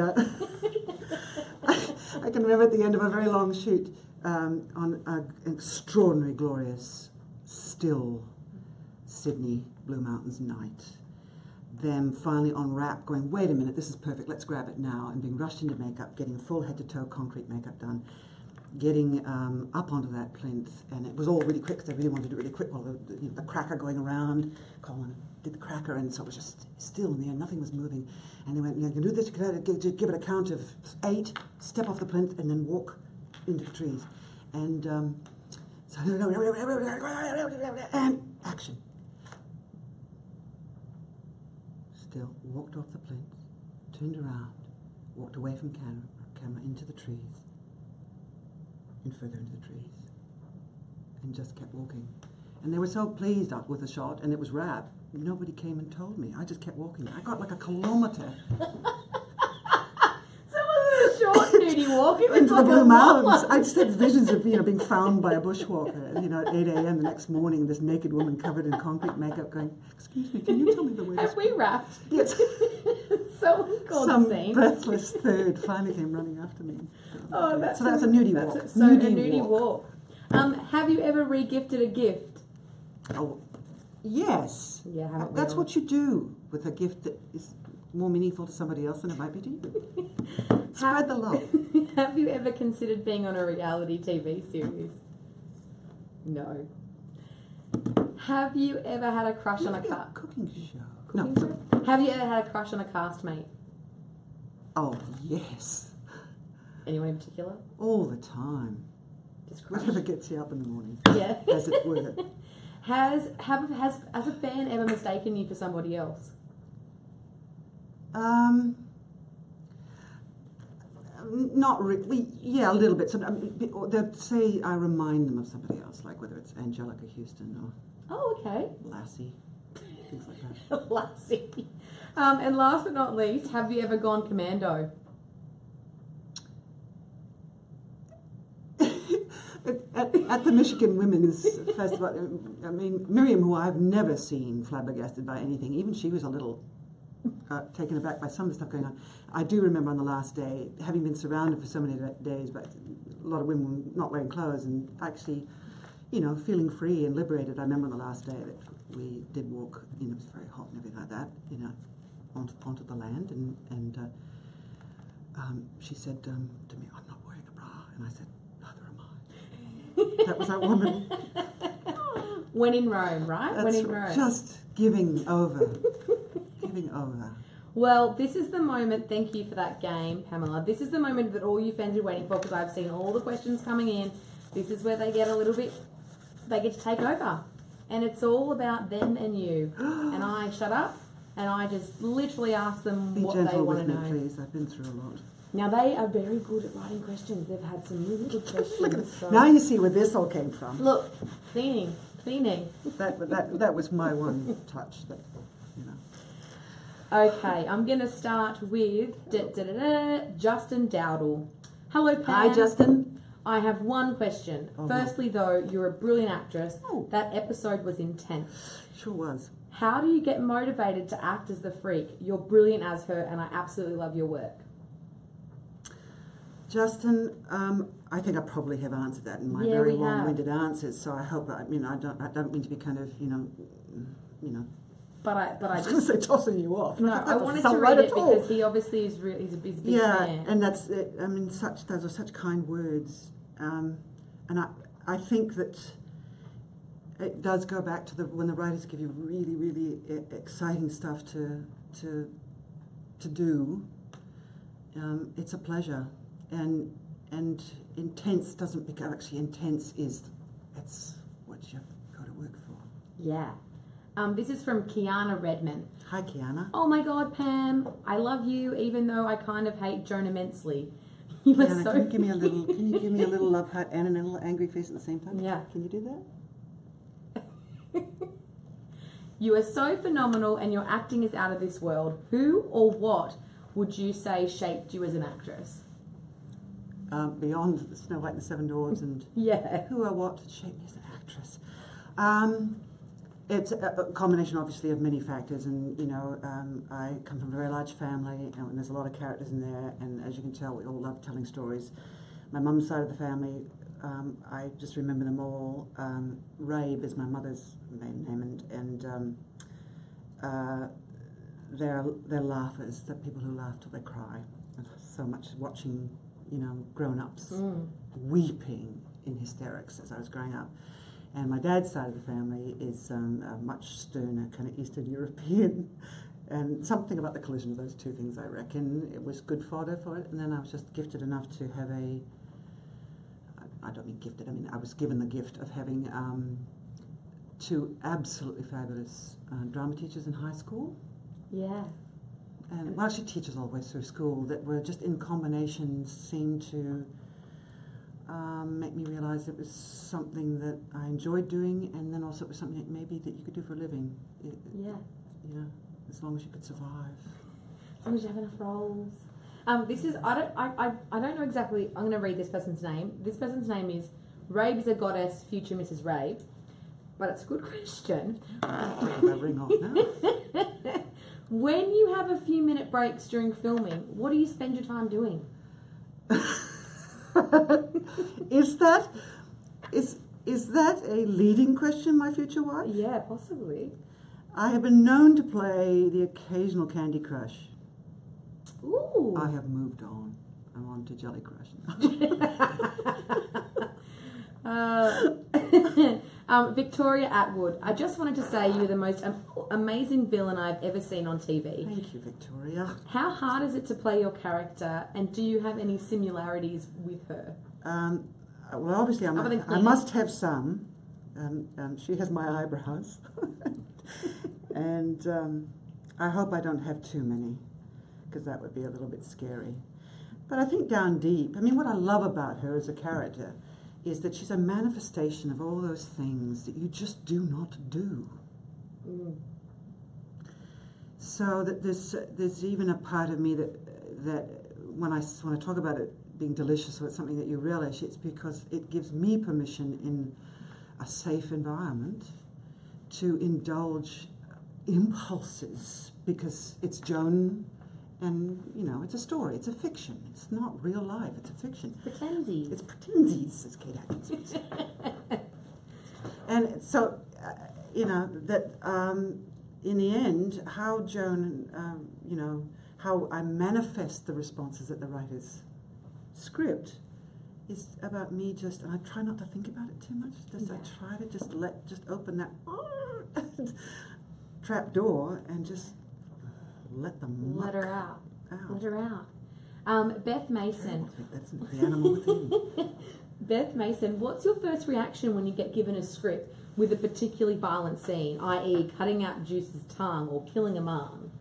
I can remember at the end of a very long shoot, on an extraordinary, glorious, still Sydney Blue Mountains night, them finally on wrap, going, wait a minute, this is perfect, let's grab it now, and being rushed into makeup, getting full head to toe concrete makeup done, getting up onto that plinth, and it was all really quick because they really wanted it really quick while the cracker going around. Colin did the cracker, and so it was just still in the air, nothing was moving. And they went, you can do this, you can give it a count of 8, step off the plinth, and then walk into the trees. And and action. Still, walked off the plinth, turned around, walked away from camera into the trees, and further into the trees, and just kept walking. And they were so pleased with the shot, and it was wrap. Nobody came and told me. I just kept walking. I got like a kilometre. So it was a short, nudie walk. It was into like the Blue a Mountains. long. I just had visions of being found by a bushwalker. At 8 a.m. the next morning, this naked woman covered in concrete makeup, going, "Excuse me, can you tell me the way?" Have we wrapped? Yes. Someone called Some the scene. breathless third finally came running after me. Oh, So that's a nudie walk. A nudie walk. Have you ever re-gifted a gift? Oh, yes. Yeah, haven't we That's all? what you do with a gift that is more meaningful to somebody else than it might be to you. Spread the love. Have you ever considered being on a reality TV series? No. Have you ever had a crush on a cast? Cooking show. Cooking No. show? Have you ever had a crush on a castmate? Oh, yes. Anyone in particular? All the time. Just crush. Whatever gets you up in the morning, Yeah. as it were. Has a fan ever mistaken you for somebody else? Not really. Yeah, a little bit. So, they'll say I remind them of somebody else, like whether it's Angelica Houston or Oh, okay. Lassie, things like that. Lassie. And last but not least, have you ever gone commando? At the Michigan Women's Festival, I mean, Miriam, who I've never seen flabbergasted by anything, even she was a little taken aback by some of the stuff going on. I do remember on the last day, having been surrounded for so many days by a lot of women not wearing clothes and actually, feeling free and liberated. I remember on the last day that we did walk, it was very hot and everything like that, onto the land, and she said to me, "I'm not wearing a bra," and I said, "Neither am I." That was our woman. When in Rome, right? That's when in Rome. just giving over. Giving over. Well, this is the moment, thank you for that game, Pamela. This is the moment that all you fans are waiting for because I've seen all the questions coming in. This is where they get they get to take over. And it's all about them and you. And I shut up and I just literally ask them Be what they gentle want with to me, know. please. I've been through a lot. Now, they are very good at writing questions. They've had some really good questions. Look at it. So. Now you see where this all came from. Look, cleaning. That was my one touch. Okay, I'm going to start with Justin Dowdle. Hello, Pam. Hi, Justin. I have one question. Oh, Firstly, though, you're a brilliant actress. Oh. That episode was intense. Sure was. How do you get motivated to act as the freak? You're brilliant as her, and I absolutely love your work. Justin, I think I probably have answered that in my Yeah, very we have. long-winded answers. So I hope I don't mean to be kind of But I I was just going to say tossing you off. no, That I doesn't wanted sound to right read it at all. because he obviously is really he's a big Yeah, fan. and that's it. I mean, those are such kind words, and I think that it does go back to when the writers give you really, really exciting stuff to do. It's a pleasure, and intense doesn't become actually intense. It's what you go to work for. Yeah. This is from Kiana Redman. Hi, Kiana. Oh my God, Pam! I love you, even though I kind of hate Joan immensely. You were Kiana, so. can you give me a little? Can you give me a little love heart and a little angry face at the same time? Yeah. Can you do that? You are so phenomenal, and your acting is out of this world. Who or what would you say shaped you as an actress? Beyond Snow White and the Seven Dwarfs and Yeah. who or what shaped me as an actress. It's a combination, obviously, of many factors, and I come from a very large family, and there's a lot of characters in there, and as you can tell, we all love telling stories. My mum's side of the family, I just remember them all. Rabe is my mother's maiden name, and they're laughers. They're people who laugh till they cry. So much watching, grown-ups weeping in hysterics as I was growing up. And my dad's side of the family is a much sterner, kind of Eastern European. And something about the collision of those two things, I reckon, it was good fodder for it. And then I was just gifted enough to have I don't mean gifted, I mean I was given the gift of having two absolutely fabulous drama teachers in high school. Yeah. And well, actually teachers all the way through school that were just in combination seemed to make me realise it was something that I enjoyed doing, and then also it was something that maybe that you could do for a living. As long as you could survive. As long as you have enough roles. This is I don't know exactly. I'm going to read this person's name. This person's name is Rabe is a goddess, future Mrs. Rabe. But it's a good question. Ring off now. When you have a few minute breaks during filming, what do you spend your time doing? Is that a leading question, my future wife? Yeah, possibly. I have been known to play the occasional Candy Crush. Ooh. I have moved on. I'm on to Jelly Crush now. Victoria Atwood, I just wanted to say you're the most amazing villain I've ever seen on TV. Thank you, Victoria. How hard is it to play your character, and do you have any similarities with her? Well, obviously, I must have some. She has my eyebrows. And I hope I don't have too many, because that would be a little bit scary. But I think down deep, I mean, what I love about her as a character is that she's a manifestation of all those things that you just do not do. Mm. So that there's even a part of me that when I talk about it being delicious, or it's something that you relish, it's because it gives me permission in a safe environment to indulge impulses, because it's Joan, and it's a story, it's a fiction, it's not real life, it's a fiction. Pretensies. It's pretensies, as Kate Atkins would say. And so, that in the end, how Joan, how I manifest the responses at the writer's script is about me and I try not to think about it too much. I try to just open that trap door and just let them Let her out. Let her out. Beth Mason. I think that's the animal within. Beth Mason, what's your first reaction when you get given a script with a particularly violent scene, i.e. cutting out Juice's tongue or killing a mum?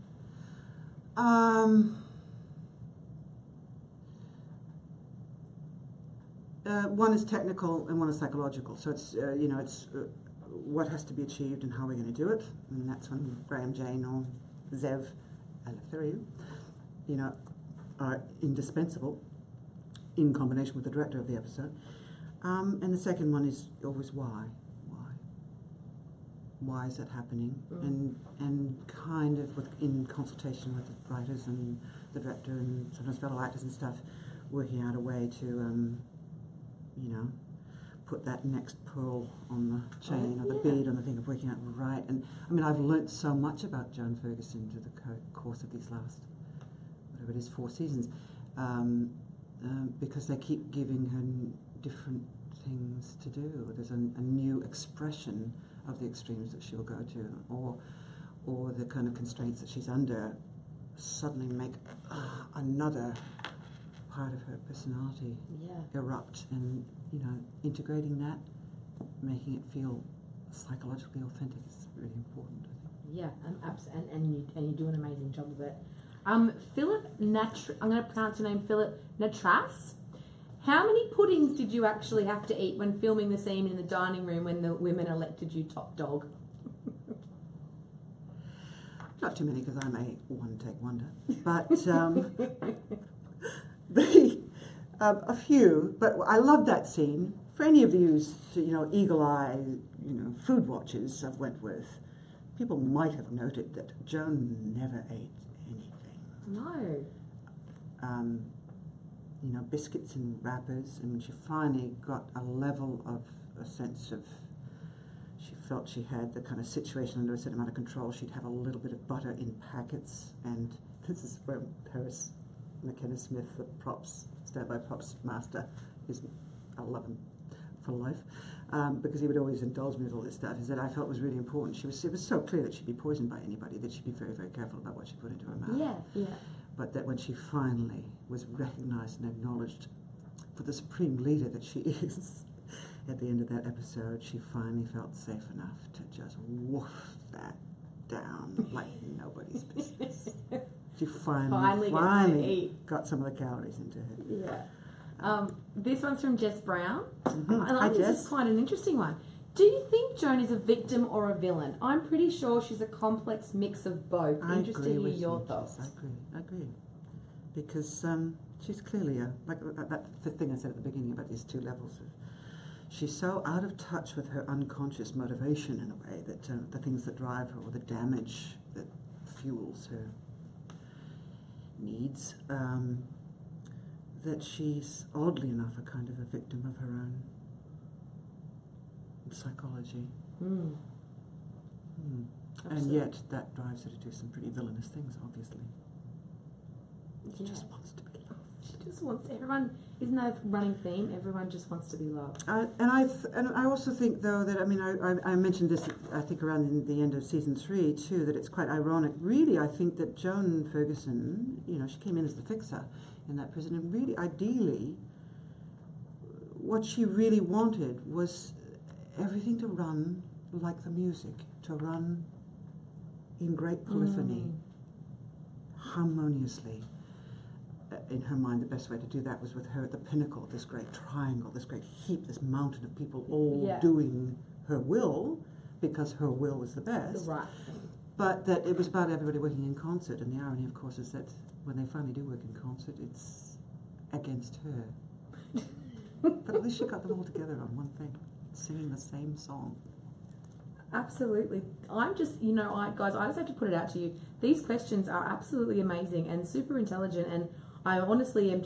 One is technical and one is psychological. So it's what has to be achieved and how we're going to do it, and that's when Graham, Jane, or Zev, Alatheriou, are indispensable in combination with the director of the episode. And the second one is always why. Why is that happening? And kind of in consultation with the writers and the director and sometimes fellow actors and stuff, working out a way to, put that next pearl on the chain or the bead on the thing of working out right. And I mean, I've learnt so much about Joan Ferguson through the course of these last, whatever it is, 4 seasons, because they keep giving her different things to do. There's a new expression of the extremes that she'll go to, or the kind of constraints that she's under suddenly make another part of her personality erupt, and integrating that, making it feel psychologically authentic is really important, I think. Yeah, and you do an amazing job of it. Philip I'm going to pronounce your name, Philip Natras. How many puddings did you actually have to eat when filming the scene in the dining room when the women elected you top dog? Not too many, because I'm a one-take wonder. But a few. But I love that scene. For any of you, eagle-eye, food watchers of Wentworth, people might have noted that Joan never ate anything. No. Biscuits and wrappers, and when she finally got a level of a sense of, she felt she had the kind of situation under a certain amount of control. She'd have a little bit of butter in packets, and this is where Paris McKenna Smith, the standby props master, I love him for life, because he would always indulge me with all this stuff, is that I felt was really important. It was so clear that she'd be poisoned by anybody, that she'd be very, very careful about what she put into her mouth. Yeah, yeah. But that when she finally was recognised and acknowledged for the supreme leader that she is, at the end of that episode, she finally felt safe enough to just woof that down like nobody's business. She finally got some of the calories into her. Yeah. This one's from Jess Brown. Mm-hmm. I think this is quite an interesting one. Do you think Joan is a victim or a villain? I'm pretty sure she's a complex mix of both. Interested to hear your thoughts. I agree. Because she's clearly the thing I said at the beginning about these two levels of, she's so out of touch with her unconscious motivation in a way that the things that drive her or the damage that fuels her needs, that she's oddly enough a kind of a victim of her own psychology. And yet that drives her to do some pretty villainous things, obviously. She just wants to be loved. She just wants everyone. Isn't that a running theme? Everyone just wants to be loved. And I also think, though, that I mentioned this, I think, around the end of season 3 too, that it's quite ironic. Really, I think that Joan Ferguson, she came in as the fixer in that prison, and really, ideally, what she really wanted was everything to run like the music, to run in great polyphony, harmoniously. In her mind, the best way to do that was with her at the pinnacle, this great triangle, this great heap, this mountain of people all doing her will, because her will was the best. Right. But that it was about everybody working in concert, and the irony, of course, is that when they finally do work in concert, it's against her. But at least she got them all together on one thing, singing the same song. Absolutely. I'm just, guys, I just have to put it out to you. These questions are absolutely amazing and super intelligent, and I honestly I'm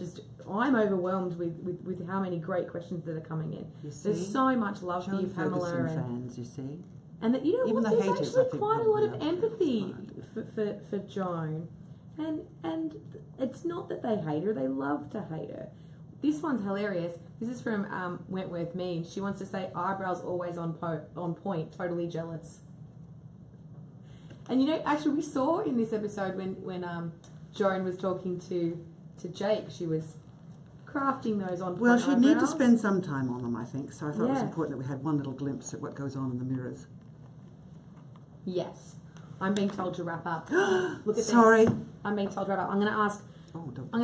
overwhelmed with how many great questions that are coming in. There's so much love for you, Pamela. Ferguson fans, you see. And that, Even there's haters, actually quite a lot of empathy for for Joan. And it's not that they hate her, they love to hate her. This one's hilarious. This is from Wentworth Me. She wants to say, eyebrows always on point, totally jealous. And actually we saw in this episode when Joan was talking to Jake, she was crafting those on point. Well, she'd need to eyebrows. Spend some time on them, I think. So I thought it was important that we had one little glimpse at what goes on in the mirrors. Yes. I'm being told to wrap up. Look at Sorry. this. I'm being told to wrap up. I'm going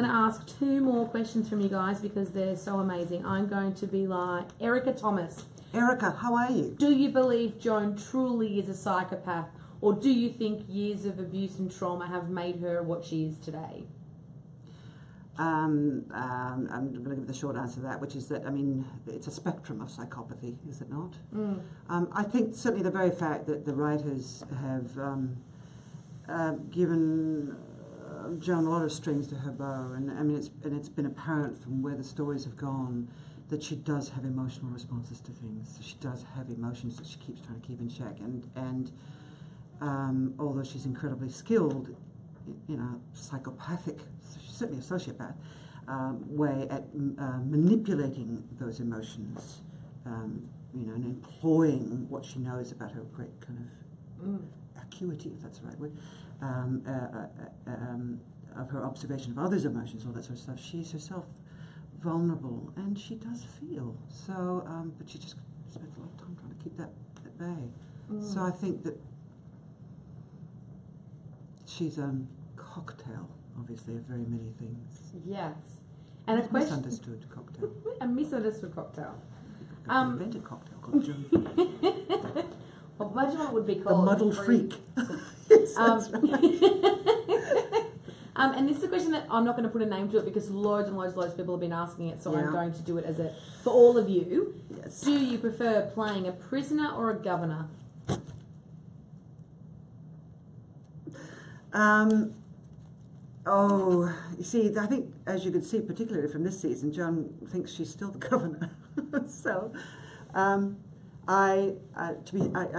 to ask 2 more questions from you guys because they're so amazing. I'm going to be like Erica Thomas. Erica, how are you? Do you believe Joan truly is a psychopath, or do you think years of abuse and trauma have made her what she is today? I'm going to give the short answer to that, which is that, it's a spectrum of psychopathy, is it not? I think certainly the very fact that the writers have given Joan a lot of strings to her bow, and it's been apparent from where the stories have gone that she does have emotional responses to things. She does have emotions that she keeps trying to keep in check, and although she's incredibly skilled, psychopathic, she's certainly a sociopath, way at manipulating those emotions, and employing what she knows about her great kind of acuity, if that's the right word, of her observation of others' emotions, all that sort of stuff. She's herself vulnerable, and she does feel. So, but she just spends a lot of time trying to keep that at bay. So I think that she's a cocktail, obviously, of very many things. Yes. And a question... Misunderstood cocktail. A misunderstood cocktail. Invented cocktail called Joan. Well, imagine what it would be called. The muddled freak. Yes, that's right. And this is a question that I'm not going to put a name to it because loads and loads of people have been asking it, so I'm going to do it as for all of you. Yes. Do you prefer playing a prisoner or a governor? You see, I think, as you can see, particularly from this season, Joan thinks she's still the governor. So, I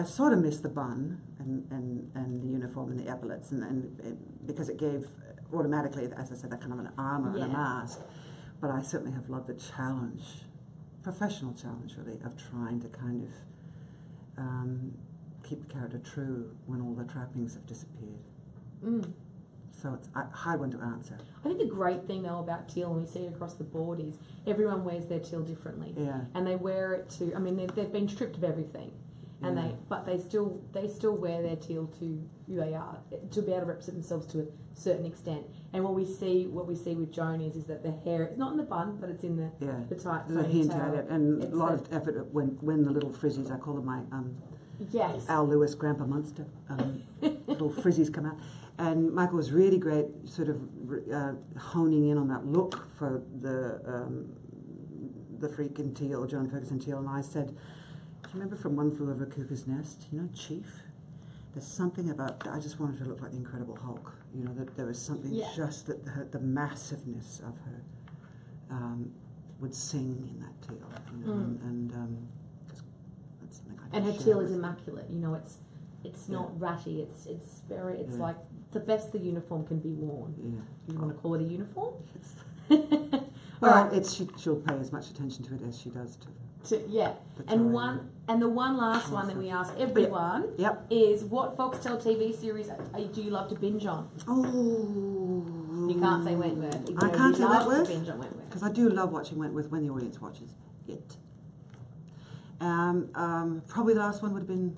sort of missed the bun and the uniform and the epaulets, and because it gave automatically, as I said, that kind of an armour and a mask. But I certainly have loved the challenge, professional challenge really, of trying to kind of keep the character true when all the trappings have disappeared. So it's a hard one to answer. I think the great thing though about teal, and we see it across the board, is everyone wears their teal differently. Yeah. And they wear it to. I mean, they've been stripped of everything, and they still wear their teal to who they are, to be able to represent themselves to a certain extent. And what we see with Joan is that the hair, it's not in the bun, but it's in the tight. There's a hint at it, and a lot of effort when the little frizzies. I call them my Al Lewis Grandpa Munster little frizzies come out. And Michael was really great, sort of honing in on that look for the freaking teal, Joan Ferguson teal. And I said, do you remember from One Flew Over a Cuckoo's Nest? You know, Chief? There's something about, I just wanted her to look like the Incredible Hulk. You know, that there was something just that the massiveness of her would sing in that teal. You know, and that's something I and her teal is immaculate. You know, it's not ratty. It's very. It's like the best the uniform can be worn. Yeah. You want to call it a uniform? Well, she'll pay as much attention to it as she does to and the one last one that we ask everyone is, what Foxtel TV series do you love to binge on? Oh, you can't say Wentworth. I can't say Wentworth Wentworth because I do love watching Wentworth when the audience watches it. Probably the last one would have been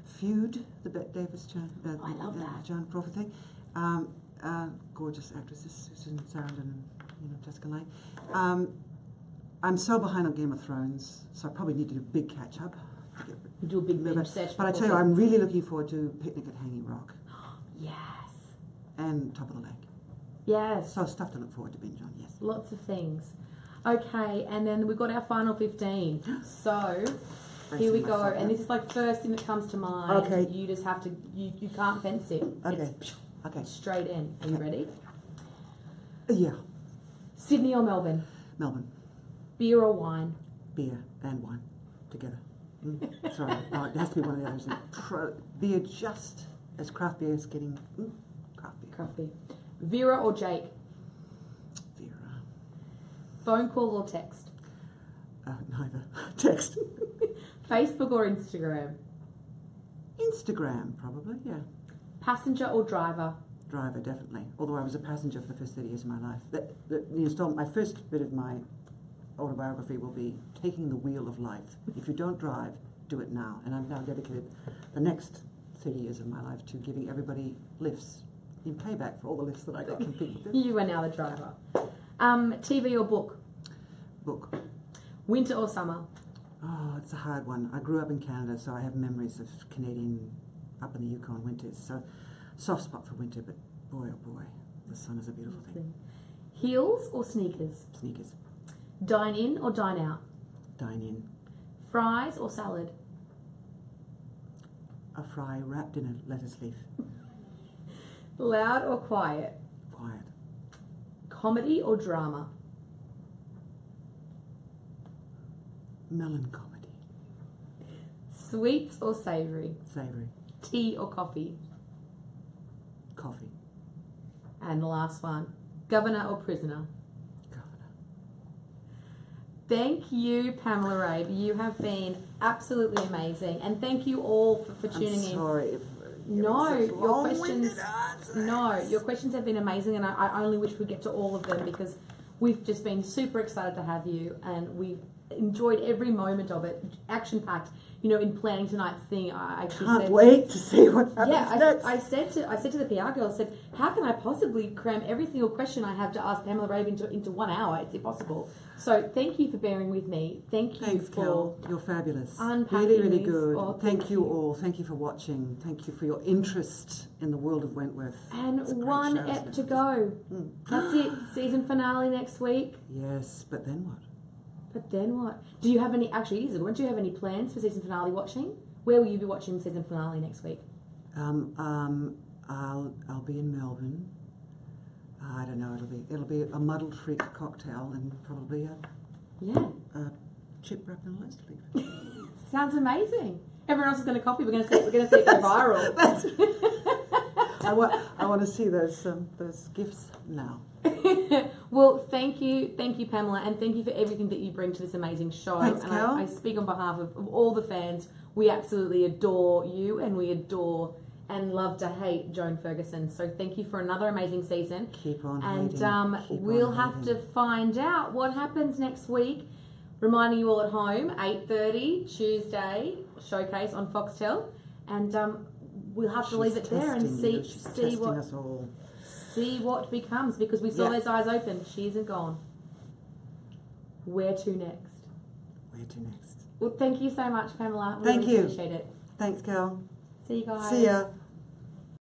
Feud, the Bette Davis I love that. Joan Crawford thing. Gorgeous actresses, Susan Sarandon and Jessica Lange. I'm so behind on Game of Thrones, so I probably need to do a big catch up. Do a big binge search. But I tell you, I'm really looking forward to Picnic at Hanging Rock. Yes. And Top of the Lake. Yes. So stuff to look forward to binge on. Yes. Lots of things. Okay, and then we've got our final 15. So here we go, and this is like first thing that comes to mind. Okay. You just have to. You can't fence it. Okay. It's straight in. Are you ready? Yeah. Sydney or Melbourne? Melbourne. Beer or wine? Beer and wine together. Sorry, it has to be one of the others. Beer, just as craft beer is getting craft beer. Craft beer. Vera or Jake? Vera. Phone call or text? Neither. Text. Facebook or Instagram? Instagram, probably, yeah. Passenger or driver? Driver, definitely. Although I was a passenger for the first 30 years of my life. My first bit of my autobiography will be Taking the Wheel of Life. If you don't drive, do it now. And I've now dedicated the next 30 years of my life to giving everybody lifts in payback for all the lifts that I got from people. You are now the driver. TV or book? Book. Winter or summer? Oh, it's a hard one. I grew up in Canada, so I have memories of Canadian up in the Yukon winters. So soft spot for winter, but boy, oh boy, the sun is a beautiful thing. Heels or sneakers? Sneakers. Dine in or dine out? Dine in. Fries or salad? A fry wrapped in a lettuce leaf. Loud or quiet? Quiet. Comedy or drama? Melancholy. Sweets or savoury? Savoury. Tea or coffee? Coffee. And the last one, governor or prisoner? Governor. Thank you, Pamela Rabe. You have been absolutely amazing, and thank you all for tuning in. Sorry. Your questions have been amazing, and I only wish we'd get to all of them because we've just been super excited to have you, and we've enjoyed every moment of it. Action packed. You know, in planning tonight's thing, I actually can't wait to see what happens next. I said to the PR girl, I said, how can I possibly cram every single question I have to ask Pamela Rabe into 1 hour? It's impossible. So thank you for bearing with me. Thanks, Kel. You're fabulous. Unpacking really, really these. good. Oh, thank you all. Thank you for watching. Thank you for your interest in the world of Wentworth. And one ep to go. That's it. Season finale next week. Yes, but then what? But then what? Do you have any? Actually, it is a good one. Do you have any plans for season finale watching? Where will you be watching season finale next week? I'll be in Melbourne. I don't know. It'll be a muddled freak cocktail and probably a chip wrap and let's leave. Sounds amazing. Everyone else is going to copy. We're going to see it go viral. I want to see those gifts now. Well, thank you, Pamela, and thank you for everything that you bring to this amazing show. Thanks, and Cal. I speak on behalf of all the fans. We absolutely adore you, and we adore and love to hate Joan Ferguson. So thank you for another amazing season. Keep on and hating. We'll have to find out what happens next week. Reminding you all at home, 8:30 Tuesday showcase on Foxtel, and we'll have to leave it there and see what becomes, because we saw those eyes open. She isn't gone. Where to next? Where to next? Well, thank you so much, Pamela. Thank you. Appreciate it. Thanks, Cal. See you guys. See ya.